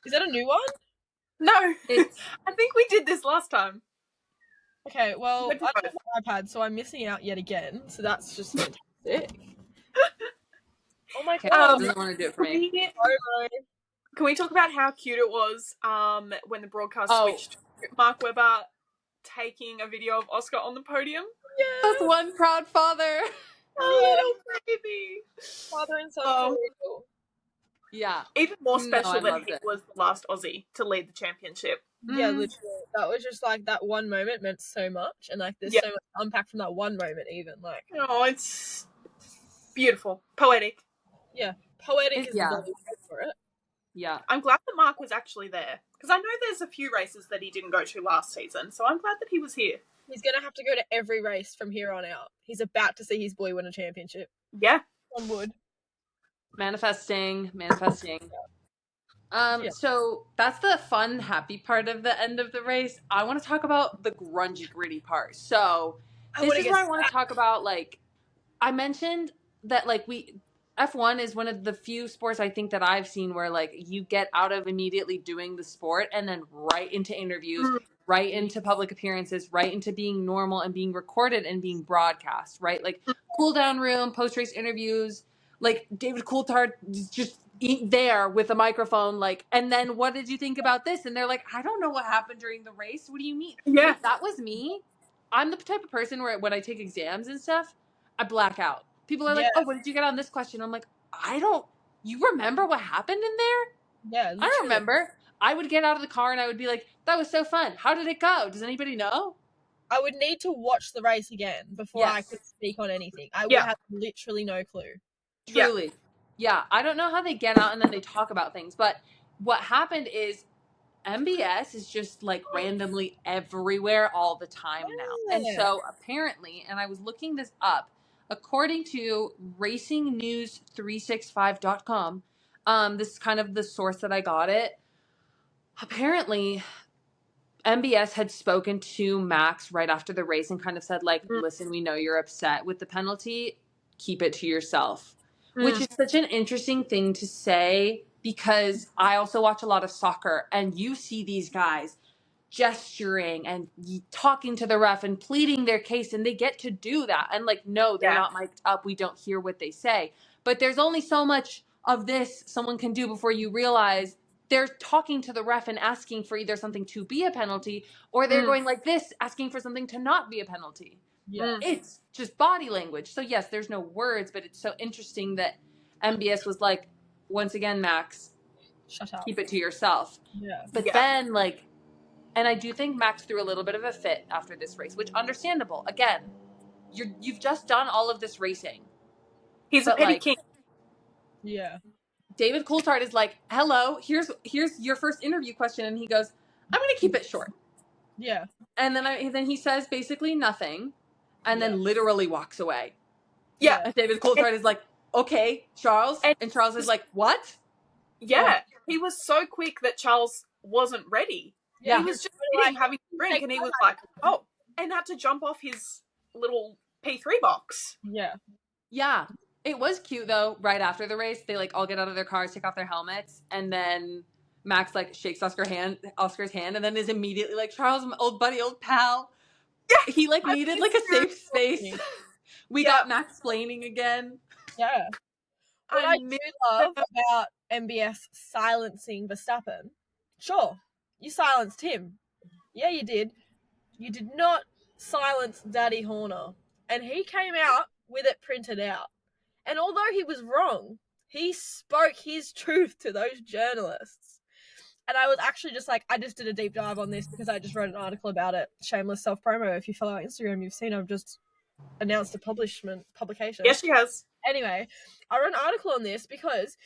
Is that a new one? No. I think we did this last time. Okay, well, I don't have my iPad, so I'm missing out yet again. So that's just fantastic. Oh my god! Doesn't want to do it for me. Can we talk about how cute it was when the broadcast switched to Mark Webber taking a video of Oscar on the podium? Yeah. That's one proud father. Oh, little baby. Father and son for real. Yeah. Even more special that he was the last Aussie to lead the championship. Yeah, literally. That was just like that one moment meant so much, and like there's so much to unpack from that one moment. Even like, oh, it's beautiful, poetic. Yeah, poetic is the word for it. Yeah, I'm glad that Mark was actually there because I know there's a few races that he didn't go to last season, so I'm glad that he was here. He's gonna have to go to every race from here on out. He's about to see his boy win a championship. Yeah, on wood. Manifesting. So that's the fun, happy part of the end of the race. I want to talk about the grungy, gritty part. So this is where I want to talk about, like, I mentioned that, like, F1 is one of the few sports I think that I've seen where, like, you get out of immediately doing the sport and then right into interviews, right into public appearances, right into being normal and being recorded and being broadcast, right? Like, cool down room, post-race interviews, like David Coulthard just there with a microphone, like, and then what did you think about this? And they're like, I don't know what happened during the race. What do you mean? Yeah. If that was me, I'm the type of person where when I take exams and stuff, I black out. People are like, oh, what did you get on this question? I'm like, you remember what happened in there? Yeah. Literally. I don't remember. I would get out of the car and I would be like, that was so fun. How did it go? Does anybody know? I would need to watch the race again before I could speak on anything. I would have literally no clue. Truly. Yeah. I don't know how they get out and then they talk about things. But what happened is MBS is just like randomly everywhere all the time now. And so apparently, and I was looking this up, according to racingnews365.com, this is kind of the source that I got it. Apparently, MBS had spoken to Max right after the race and kind of said, like, listen, we know you're upset with the penalty. Keep it to yourself. Which is such an interesting thing to say because I also watch a lot of soccer and you see these guys gesturing and talking to the ref and pleading their case and they get to do that. And like, no, they're not mic'd up. We don't hear what they say. But there's only so much of this someone can do before you realize they're talking to the ref and asking for either something to be a penalty or they're going like this, asking for something to not be a penalty. Yeah. It's just body language. So yes, there's no words, but it's so interesting that MBS was like, once again, Max, shut up. Keep it to yourself. Yeah. But then like, and I do think Max threw a little bit of a fit after this race, which understandable. Again, you've just done all of this racing. He's a petty king. Yeah. David Coulthard is like, hello, here's your first interview question. And he goes, I'm going to keep it short. Yeah. And then he says basically nothing and then literally walks away. Yeah. And David Coulthard is like, okay, Charles. And Charles is like, what? Yeah. He was so quick that Charles wasn't ready. Yeah. He was just sitting having a drink and he was like, oh, and had to jump off his little P3 box. Yeah. Yeah. It was cute though. Right after the race, they like all get out of their cars, take off their helmets, and then Max like shakes Oscar's hand, and then is immediately like, Charles, my old buddy, old pal. Yeah. He like needed like a safe space. We got Max explaining again. Yeah. What I do love about MBS silencing Verstappen, sure, you silenced him. Yeah, you did. You did not silence Daddy Horner. And he came out with it printed out. And although he was wrong, He spoke his truth to those journalists. And I was actually just like, I just did a deep dive on this because I just wrote an article about it. Shameless self-promo. If you follow our Instagram, you've seen I've just announced a publication. Yes, she has. Anyway, I wrote an article on this because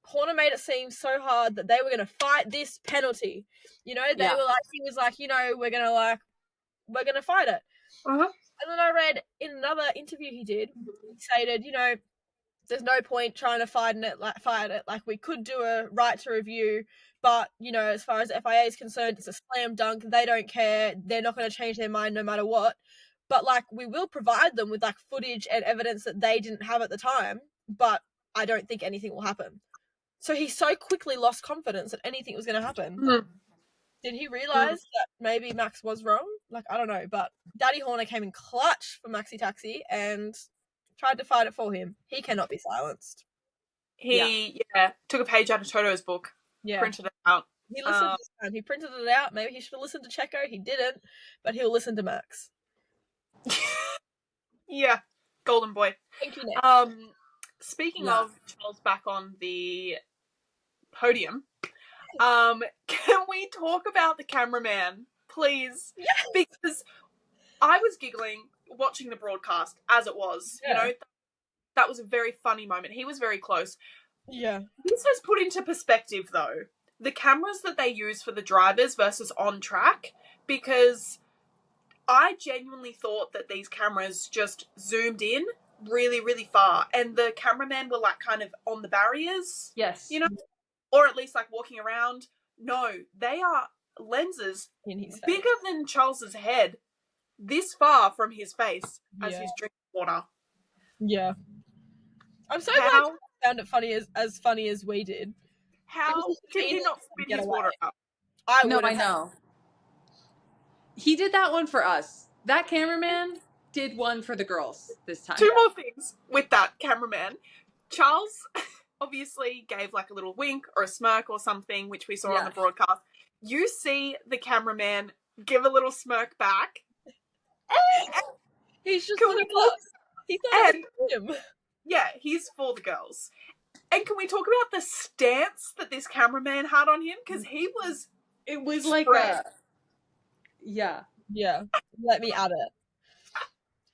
Horner made it seem so hard that they were going to fight this penalty. You know, they were like, he was like, you know, we're going to fight it. Uh-huh. And then I read in another interview he did, he stated, you know, there's no point trying to fight it. Like, we could do a right to review, but, you know, as far as FIA is concerned, it's a slam dunk. They don't care. They're not going to change their mind no matter what. But, like, we will provide them with, like, footage and evidence that they didn't have at the time, but I don't think anything will happen. So he so quickly lost confidence that anything was going to happen. Mm. Did he realise that maybe Max was wrong? Like, I don't know. But Daddy Horner came in clutch for Maxi Taxi and tried to fight it for him. He cannot be silenced. He took a page out of Toto's book. Yeah. Printed it out. He listened this time. He printed it out. Maybe he should have listened to Checo. He didn't. But he'll listen to Max. Yeah. Golden boy. Thank you, Nick. Speaking of Charles back on the podium, can we talk about the cameraman, please? Yes. Because I was giggling watching the broadcast as it was. You know, that was a very funny moment. He was very close. Yeah. This has put into perspective, though, the cameras that they use for the drivers versus on track, because I genuinely thought that these cameras just zoomed in really, really far, and the cameramen were like kind of on the barriers. Yes. You know, or at least like walking around. No, they are lenses bigger than Charles's head, this far from his face as he's drinking water. Yeah. I'm so glad you found it funny as funny as we did. How did he not spit his water up? I know. He did that one for us. That cameraman did one for the girls this time. Two more things with that cameraman. Charles obviously gave like a little wink or a smirk or something, which we saw on the broadcast. You see the cameraman give a little smirk back. He's just for the girls. He thought it was him. Yeah, he's for the girls. And can we talk about the stance that this cameraman had on him? Because it was like a... Yeah. Yeah. Let me add it.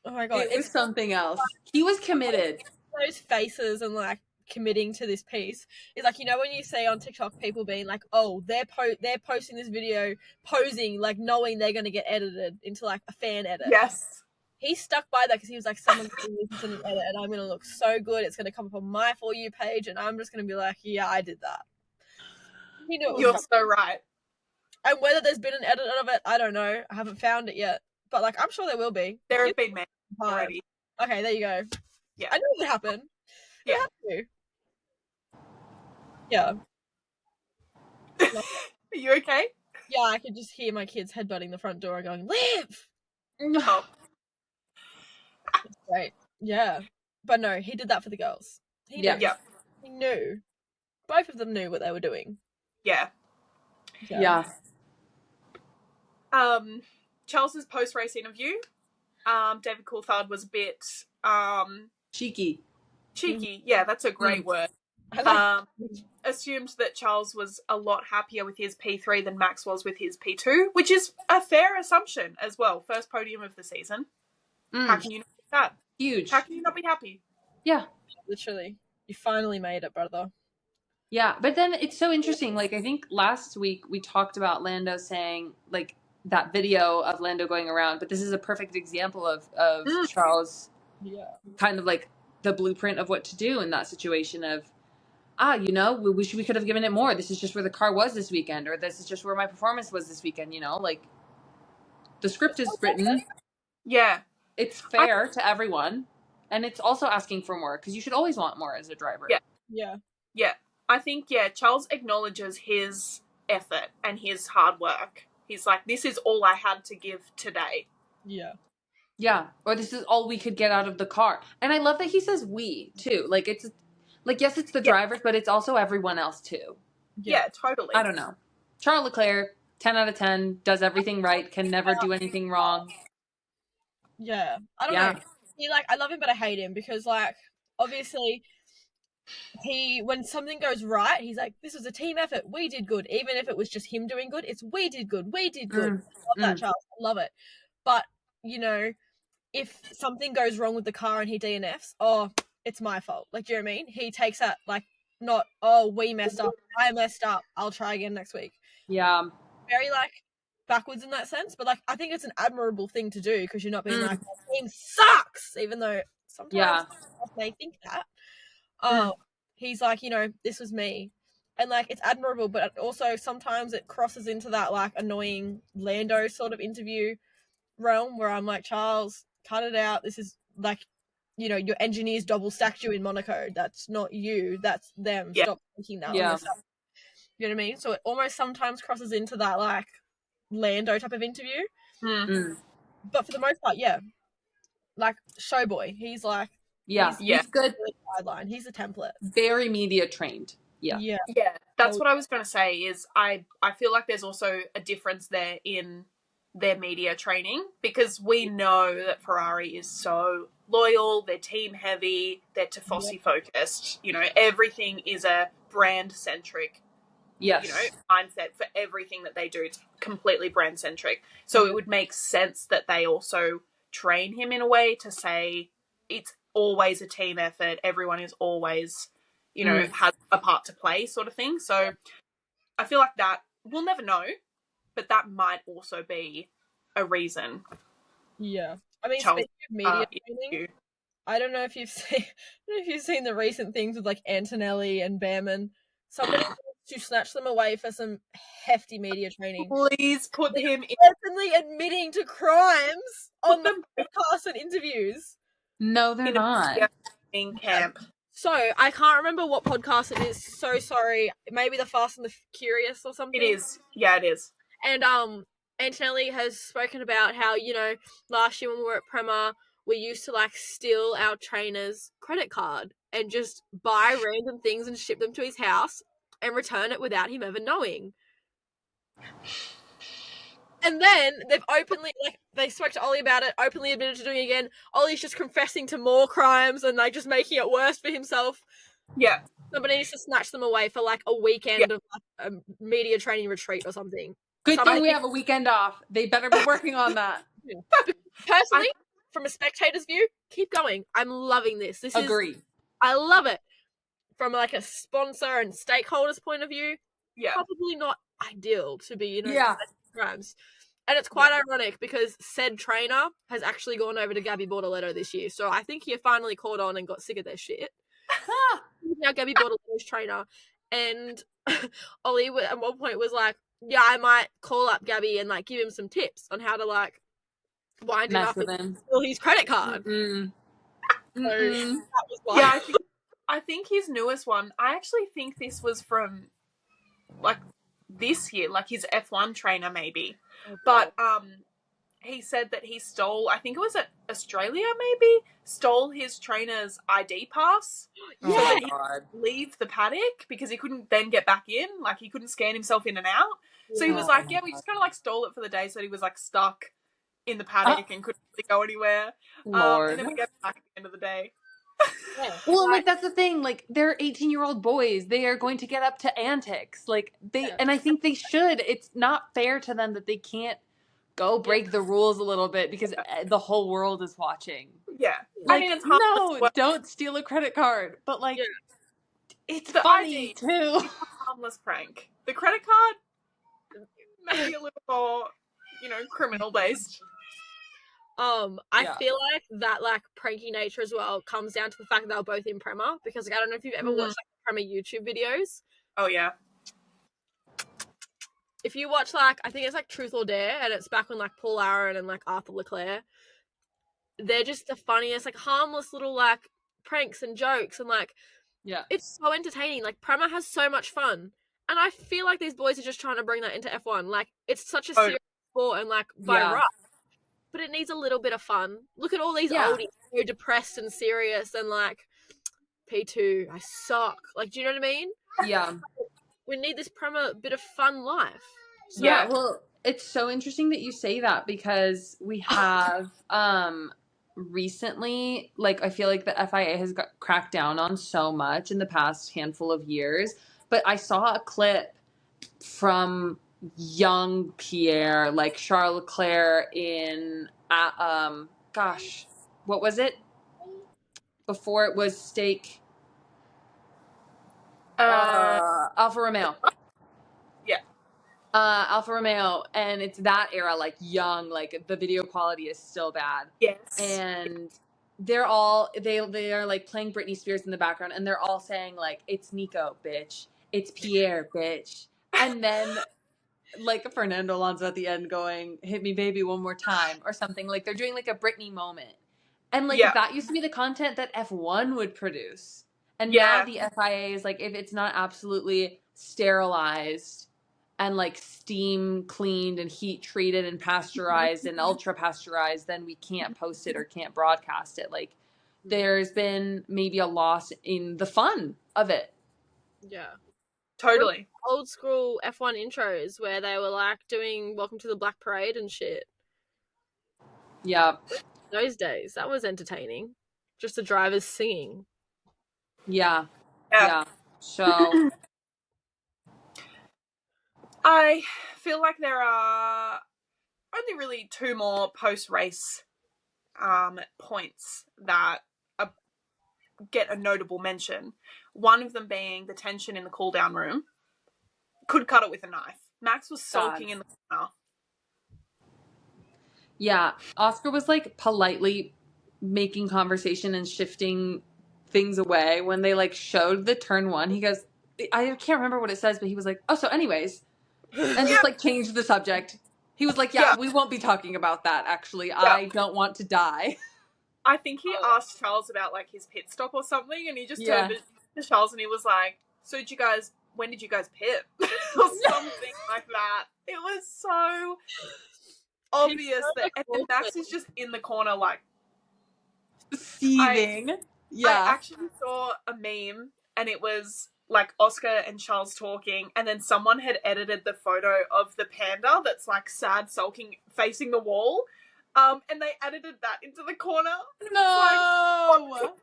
Oh my god. It was something else. He was committed. Those faces and like committing to this piece is like, you know, when you see on TikTok people being like, oh, they're posting this video posing like knowing they're going to get edited into like a fan edit. Yes. He stuck by that because he was like, someone's going to listen to the edit and I'm going to look so good. It's going to come up on my For You page and I'm just going to be like, yeah, I did that. He knew it was You're so right. And whether there's been an edit of it, I don't know. I haven't found it yet. But like, I'm sure there will be. There have been many already. Okay, there you go. Yeah. I knew it would happen. Yeah. You have to. Yeah. Are you okay? Yeah, I could just hear my kids headbutting the front door going, Liv! No. That's great. Yeah. But no, he did that for the girls. He knew. Yeah. He knew. Both of them knew what they were doing. Yeah. Yeah. Charles's post-race interview, David Coulthard was a bit cheeky. Yeah, that's a great word. Assumed that Charles was a lot happier with his P3 than Max was with his P2, which is a fair assumption as well. First podium of the season. How can you not be sad? Huge. How can you not be happy? Yeah. Literally. You finally made it, brother. Yeah, but then it's so interesting. Like, I think last week we talked about Lando saying, like, that video of Lando going around, but this is a perfect example of Charles kind of like the blueprint of what to do in that situation of, you know, we could have given it more. This is just where the car was this weekend, or this is just where my performance was this weekend, you know, like the script is written. Yeah. It's fair to everyone. And it's also asking for more because you should always want more as a driver. Yeah. Yeah. Yeah. I think, Charles acknowledges his effort and his hard work. He's like, this is all I had to give today. Yeah. Yeah. Or this is all we could get out of the car. And I love that he says we, too. Like, it's, like, yes, it's the drivers, but it's also everyone else, too. Yeah, totally. I don't know. Charles Leclerc, 10 out of 10, does everything right, can never do anything wrong. Yeah. I don't know. I love him, but I hate him because, like, obviously, when something goes right, he's like, this was a team effort. We did good. Even if it was just him doing good, it's we did good. We did good. I love that, Charles. I love it. But, you know, if something goes wrong with the car and he DNFs, it's my fault. Like, do you know what I mean? He takes that, like, not, we messed up. I messed up. I'll try again next week. Yeah. Very, like, backwards in that sense. But, like, I think it's an admirable thing to do because you're not being like, my team sucks, even though sometimes I may think that. He's like, you know, this was me. And, like, it's admirable, but also sometimes it crosses into that, like, annoying Lando sort of interview realm where I'm like, Charles, cut it out. This is, like, you know, your engineers double stacked you in Monaco. That's not you. That's them. Yeah. Stop thinking that. Yeah. You know what I mean? So it almost sometimes crosses into that, like, Lando type of interview. But for the most part, yeah. Like, Showboy. He's like, he's good. Sideline. He's a template. Very media trained. Yeah. That's what I was going to say is I feel like there's also a difference there in their media training because we know that Ferrari is so loyal, they're team heavy, they're Tifosi focused. You know, everything is a brand centric. Yes. You know, mindset for everything that they do. It's completely brand centric. So it would make sense that they also train him in a way to say it's always a team effort. Everyone is always, you know, has a part to play sort of thing. So I feel like that we'll never know, but that might also be a reason. Yeah. I mean, speaking of media training, I don't know if you've seen the recent things with like Antonelli and Behrman. Somebody wants to snatch them away for some hefty media training. Please put him in. Openly admitting to crimes on the podcast and interviews. No, they're not. In camp. So, I can't remember what podcast it is. So sorry. Maybe the Fast and the Curious or something. It is. Yeah, it is. And Antonelli has spoken about how, you know, last year when we were at Prema, we used to, like, steal our trainer's credit card and just buy random things and ship them to his house and return it without him ever knowing. And then they've openly, like, they spoke to Ollie about it, openly admitted to doing it again. Ollie's just confessing to more crimes and, like, just making it worse for himself. Yeah. Somebody needs to snatch them away for, like, a weekend of, like, a media training retreat or something. Good thing we have a weekend off. They better be working on that. Personally, from a spectator's view, keep going. I'm loving this. Agree. I love it. From, like, a sponsor and stakeholders point of view, probably not ideal to be, you know, crimes. And it's quite ironic because said trainer has actually gone over to Gabby Bortoletto this year. So I think he finally caught on and got sick of their shit. Now Gabby Bortoletto's trainer. And Ollie at one point was like, yeah, I might call up Gabby and, like, give him some tips on how to, like, wind him up and steal his credit card. So that was why. Yeah, I think his newest one, I actually think this was from, like, this year, like his F1 trainer maybe. Okay. But he said that he stole, I think it was at Australia maybe, stole his trainer's ID pass. So that he could leave the paddock because he couldn't then get back in. Like, he couldn't scan himself in and out. So he was like, we just kind of, like, stole it for the day so that he was, like, stuck in the paddock and couldn't really go anywhere. And then we get back at the end of the day. Well, like, that's the thing. Like, they're 18-year-old boys. They are going to get up to antics. Like, and I think they should. It's not fair to them that they can't go break the rules a little bit because the whole world is watching. Yeah. Like, I mean, no, don't steal a credit card. But, like, it's the funny, too. It's a harmless prank. The credit card, maybe a little more, you know, criminal-based. I feel like that, like, pranky nature as well comes down to the fact that they were both in Prema, because, like, I don't know if you've ever watched, like, Prema YouTube videos. Oh, yeah. If you watch, like, I think it's, like, Truth or Dare, and it's back when, like, Paul Aaron and, like, Arthur Leclerc, they're just the funniest, like, harmless little, like, pranks and jokes, and, like, it's so entertaining. Like, Prema has so much fun, and I feel like these boys are just trying to bring that into F1. Like, it's such a serious sport, and, like, by right, but it needs a little bit of fun. Look at all these oldies who are depressed and serious and, like, P2, I suck. Like, do you know what I mean? Yeah. We need this Prema bit of fun life. So, well, it's so interesting that you say that because we have recently, like, I feel like the FIA has got cracked down on so much in the past handful of years. But I saw a clip from young Pierre, like Charles Leclerc in, gosh, what was it? Before it was Stake, Alfa Romeo. Yeah. Alfa Romeo, and it's that era, like young, like the video quality is still bad. Yes. And they're all they are like playing Britney Spears in the background, and they're all saying like, "It's Nico, bitch. It's Pierre, bitch." And then like Fernando Alonso at the end going, "Hit me, baby, one more time," or something. Like they're doing like a Britney moment. And like that used to be the content that F1 would produce. And now the FIA is like, if it's not absolutely sterilized and like steam cleaned and heat treated and pasteurized and ultra pasteurized, then we can't post it or can't broadcast it. Like there's been maybe a loss in the fun of it. Yeah. Totally. Old school F1 intros where they were like doing Welcome to the Black Parade and shit. Yeah. Those days. That was entertaining. Just the drivers singing. Yeah. So I feel like there are only really 2 more post-race points that get a notable mention. One of them being the tension in the cool-down room. Could cut it with a knife. Max was sulking in the corner. Yeah, Oscar was like politely making conversation and shifting things away when they like showed the turn 1. He goes, I can't remember what it says, but he was like, "Oh, so anyways," and just like changed the subject. He was like, yeah, we won't be talking about that, actually. I don't want to die. I think he asked Charles about like his pit stop or something, and he just turned to Charles and he was like, "So when did you guys pit?" or something like that. It was so obvious that, and Max is just in the corner like seething. I actually saw a meme, and it was like Oscar and Charles talking, and then someone had edited the photo of the panda that's like sad sulking facing the wall, and they edited that into the corner. No,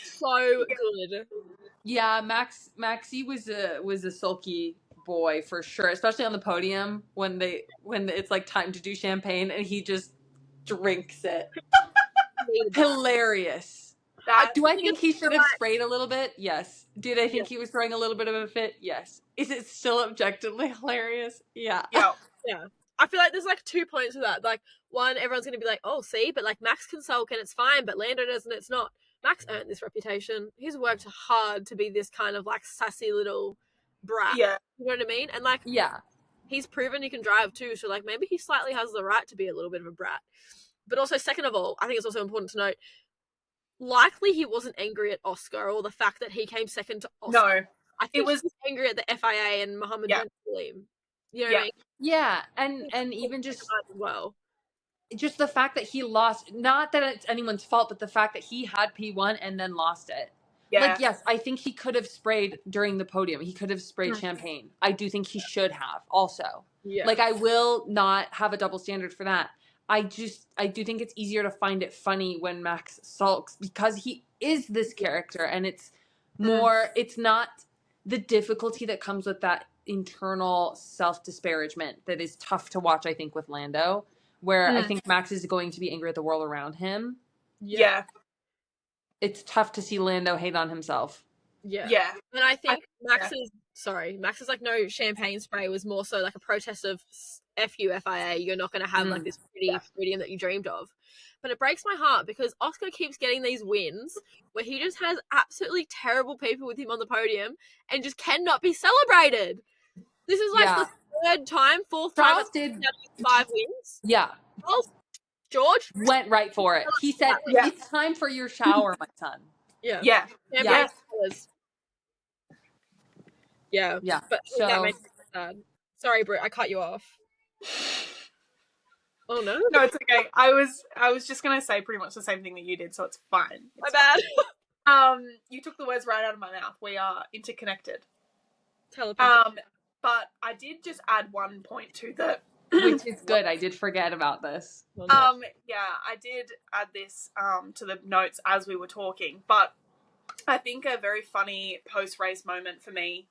so good. Yeah, Maxie was a sulky boy for sure, especially on the podium when it's like time to do champagne and he just drinks it. Hilarious. Do I think he should have sprayed a little bit? Yes. Did I think he was throwing a little bit of a fit? Yes. Is it still objectively hilarious? Yeah. Yeah. I feel like there's like 2 points of that. Like, one, everyone's going to be like, "Oh, see, but like Max can sulk and it's fine, but Lando doesn't, it's not." Max earned this reputation. He's worked hard to be this kind of like sassy little brat. Yeah. You know what I mean? And like, he's proven he can drive too, so like maybe he slightly has the right to be a little bit of a brat. But also, second of all, I think it's also important to note, likely he wasn't angry at Oscar or the fact that he came second to Oscar. No. I think he was angry at the FIA and Mohammed bin Salim. You know what I mean? Yeah, and even just the fact that he lost, not that it's anyone's fault, but the fact that he had P1 and then lost it. Yeah. Like, yes, I think he could have sprayed during the podium. He could have sprayed champagne. I do think he should have also. Yeah. Like, I will not have a double standard for that. I do think it's easier to find it funny when Max sulks because he is this character, and it's more, it's not the difficulty that comes with that internal self-disparagement that is tough to watch, I think, with Lando, where I think Max is going to be angry at the world around him. Yeah. It's tough to see Lando hate on himself. Yeah. And I think Max's like no champagne spray was more so like a protest of F you FIA, you're not going to have like this pretty podium that you dreamed of. But it breaks my heart because Oscar keeps getting these wins where he just has absolutely terrible people with him on the podium and just cannot be celebrated. This is like the fourth time did 5 wins. Yeah. Well, George went right for it. He said, "It's time for your shower, my son." Yeah. But so that makes me sad. Sorry, Brit, I cut you off. Oh no. No, it's okay. I was just gonna say pretty much the same thing that you did, so it's fine. My bad. You took the words right out of my mouth. We are interconnected. Telepathy. But I did just add one point to Which is good. I did forget about this. Yeah, I did add this to the notes as we were talking, but I think a very funny post-race moment for me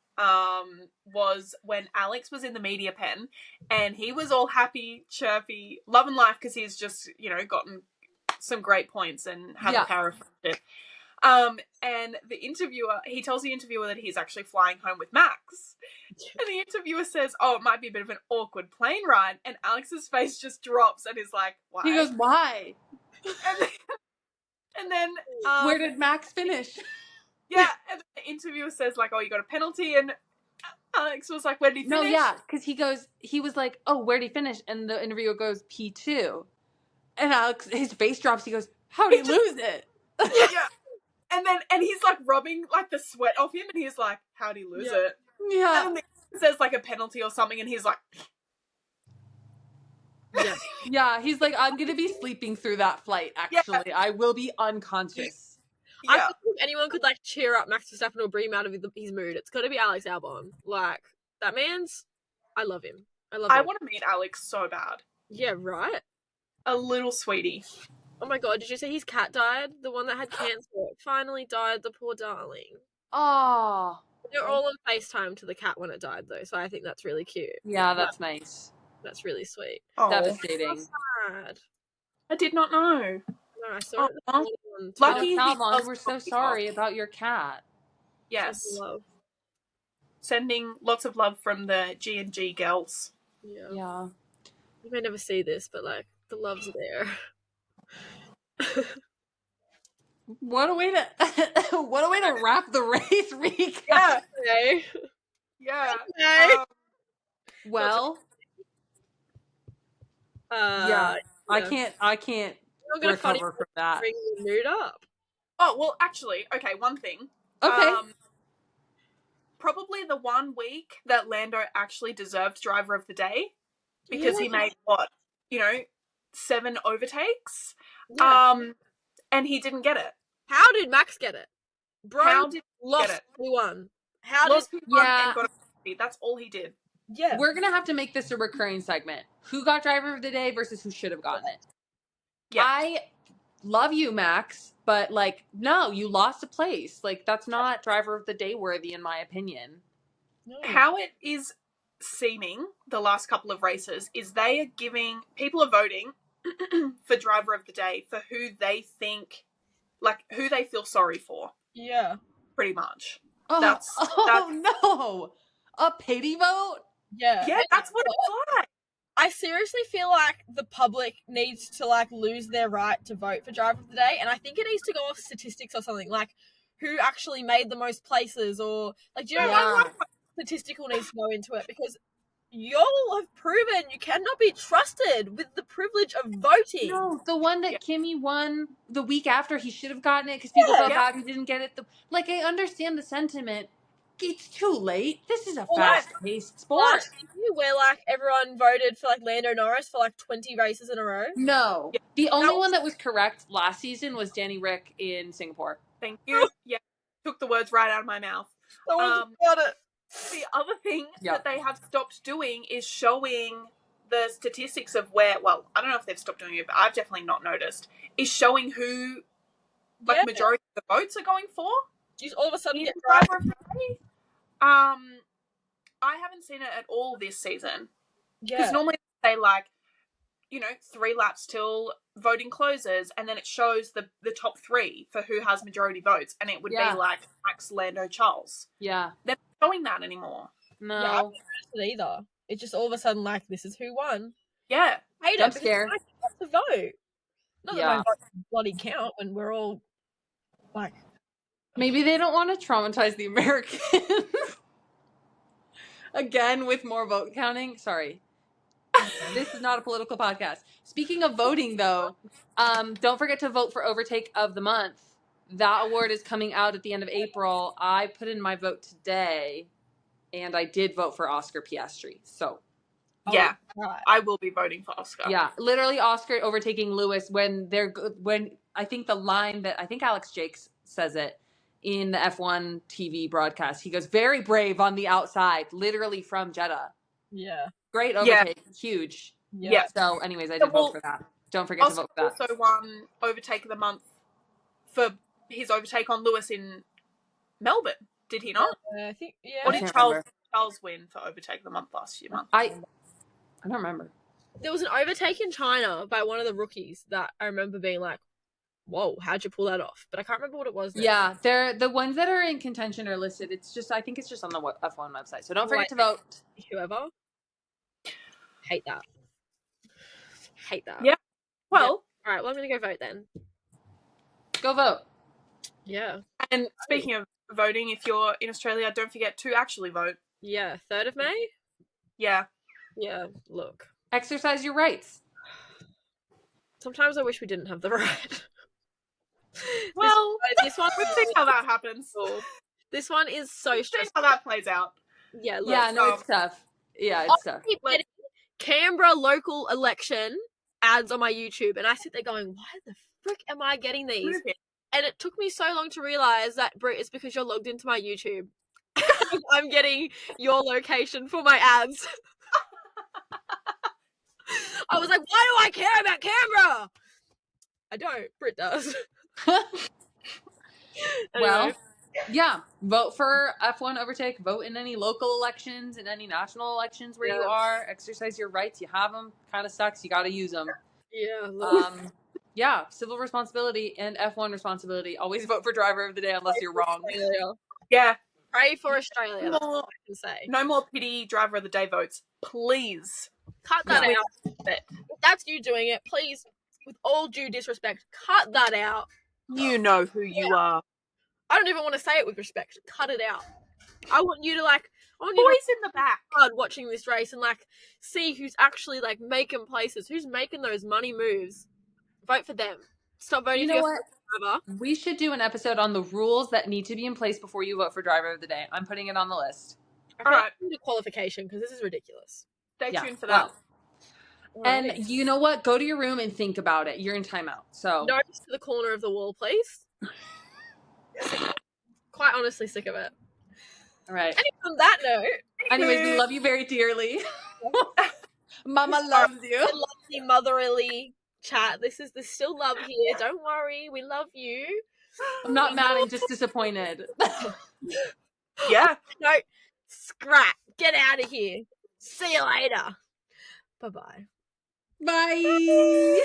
was when Alex was in the media pen and he was all happy, chirpy, loving life because he's just, gotten some great points and had a power of friendship. And the interviewer, he tells the interviewer that he's actually flying home with Max. And the interviewer says, "Oh, it might be a bit of an awkward plane ride." And Alex's face just drops and he's like, "Why?" He goes, "Why?" And then where did Max finish? Yeah, and the interviewer says, like, "Oh, you got a penalty," and Alex was like, "Where did he finish?" No, yeah, because he was like, "Oh, where did he finish?" And the interviewer goes, "P2." And Alex, his face drops, he goes, "How'd he lose it?" Yeah. And he's like rubbing like the sweat off him and he's like, "How'd he lose it?" Yeah. And then he says like a penalty or something and he's like, Yeah, he's like, "I'm gonna be sleeping through that flight, actually. Yeah. I will be unconscious." Yeah. I think if anyone could like cheer up Max Verstappen or bring him out of his mood, it's gotta be Alex Albon. Like, that man's, I love him. I want to meet Alex so bad. Yeah, right? A little sweetie. Oh my god, did you see his cat died? The one that had cancer. It finally died, the poor darling. Oh. They're all on FaceTime to the cat when it died, though, so I think that's really cute. Yeah, that's nice. That's really sweet. Oh, devastating. So sad. I did not know. No, I saw it. Lucky Albon, we're so sorry about your cat. Yes. Sending lots of love from the G&G girls. Yeah. You may never see this, but like the love's there. What a way to wrap the race recap. Yeah. Okay. Yeah. Okay. Well. Yeah. I can't recover from that. Bring the mood up. Oh, well, actually, okay, one thing. Okay. Probably the 1 week that Lando actually deserved driver of the day because he made 7 overtakes. Yeah. And he didn't get it. How did Max get it? Bro, how did he lost get it? P1. Lost P1 and got a That's all he did. Yeah. We're going to have to make this a recurring segment. Who got driver of the day versus who should have gotten it. Yeah. I love you, Max, but like, no, you lost a place. Like, that's not driver of the day worthy in my opinion. No. How it is seeming the last couple of races is people are voting for driver of the day for who they think, like who they feel sorry for. Yeah. Pretty much. That's no. A pity vote? Yeah. Yeah, that's what it's like. I seriously feel like the public needs to like lose their right to vote for driver of the day, and I think it needs to go off statistics or something, like who actually made the most places, or like, do you know what statistical needs to go into it, because y'all have proven you cannot be trusted with the privilege of voting. No, the one that Kimmy won the week after, he should have gotten it because people felt bad he didn't get it. Like, I understand the sentiment. It's too late. This is a fast-paced sport. Last year, where like everyone voted for like Lando Norris for like 20 races in a row. No, the only one that was correct last season was Danny Rick in Singapore. Thank you. Yeah, took the words right out of my mouth. Got it. The other thing that they have stopped doing is showing the statistics of where. Well, I don't know if they've stopped doing it, but I've definitely not noticed. Is showing who, like, majority of the votes are going for. You all of a sudden get driver of the day. I haven't seen it at all this season. Yeah. Because normally they say, like, 3 laps till voting closes, and then it shows the top 3 for who has majority votes, and it would be like Max, Lando, Charles. Yeah. They're not showing that anymore. No. Yeah, I haven't noticed it either. It's just all of a sudden like, this is who won. Yeah. I hate it because I have to vote. Not that my vote bloody count when we're all like... Maybe they don't want to traumatize the Americans. Again, with more vote counting. Sorry. This is not a political podcast. Speaking of voting, though, don't forget to vote for Overtake of the Month. That award is coming out at the end of April. I put in my vote today, and I did vote for Oscar Piastri. So, yeah, I will be voting for Oscar. Yeah, literally Oscar overtaking Lewis when I think the line that I think Alex Jakes says it in the F1 TV broadcast. He goes, very brave on the outside, literally from Jeddah. Yeah. Great overtake. Huge. Yeah. So anyways, I did vote for that. Don't forget to vote for that. Also won Overtake of the Month for his overtake on Lewis in Melbourne. Did he not? I think, yeah. Or did Charles win for Overtake of the Month last year? I don't remember. There was an overtake in China by one of the rookies that I remember being like, whoa, how'd you pull that off? But I can't remember what it was now. Yeah, they're the ones that are in contention are listed. It's just, I think it's just on the F1 website. So don't forget to vote. Whoever. Hate that. Yeah. Well. All right, well, I'm going to go vote then. Go vote. Yeah. And speaking of voting, if you're in Australia, don't forget to actually vote. Yeah, 3rd of May? Yeah. Yeah, look. Exercise your rights. Sometimes I wish we didn't have the right. Well, this one, we'll see how that happens. This one is so stressful. See how that plays out. Yeah, look. Yeah, no, it's tough. Yeah, it's tough. I keep getting Canberra local election ads on my YouTube, and I sit there going, why the frick am I getting these? And it took me so long to realise that, Brit, it's because you're logged into my YouTube. I'm getting your location for my ads. I was like, why do I care about Canberra? I don't. Brit does. Well, yeah. Vote for F1 overtake. Vote in any local elections and any national elections where you are. Exercise your rights. You have them. Kind of sucks. You got to use them. Yeah. Yeah. Civil responsibility and F1 responsibility. Always vote for driver of the day unless you're wrong. Yeah. Pray for Australia. That's all I can say. No more pity driver of the day votes, please. Cut that out. If that's you doing it, please, with all due disrespect, cut that out. You know who you are. I don't even want to say it with respect. Cut it out. I want you to boys in the back watching this race and see who's actually making places, who's making those money moves. Vote for them. Stop voting for your driver. We should do an episode on the rules that need to be in place before you vote for driver of the day. I'm putting it on the list. All right, the qualification because this is ridiculous. Stay tuned for that. And you know what? Go to your room and think about it. You're in timeout. So notice to the corner of the wall, please. Quite honestly, sick of it. All right. And on that note, anyways, we love you very dearly. Mama loves you. Lovely motherly chat. There's still love here. Don't worry, we love you. I'm not mad. I'm just disappointed. Yeah. No, scrap. Get out of here. See you later. Bye-bye. Bye.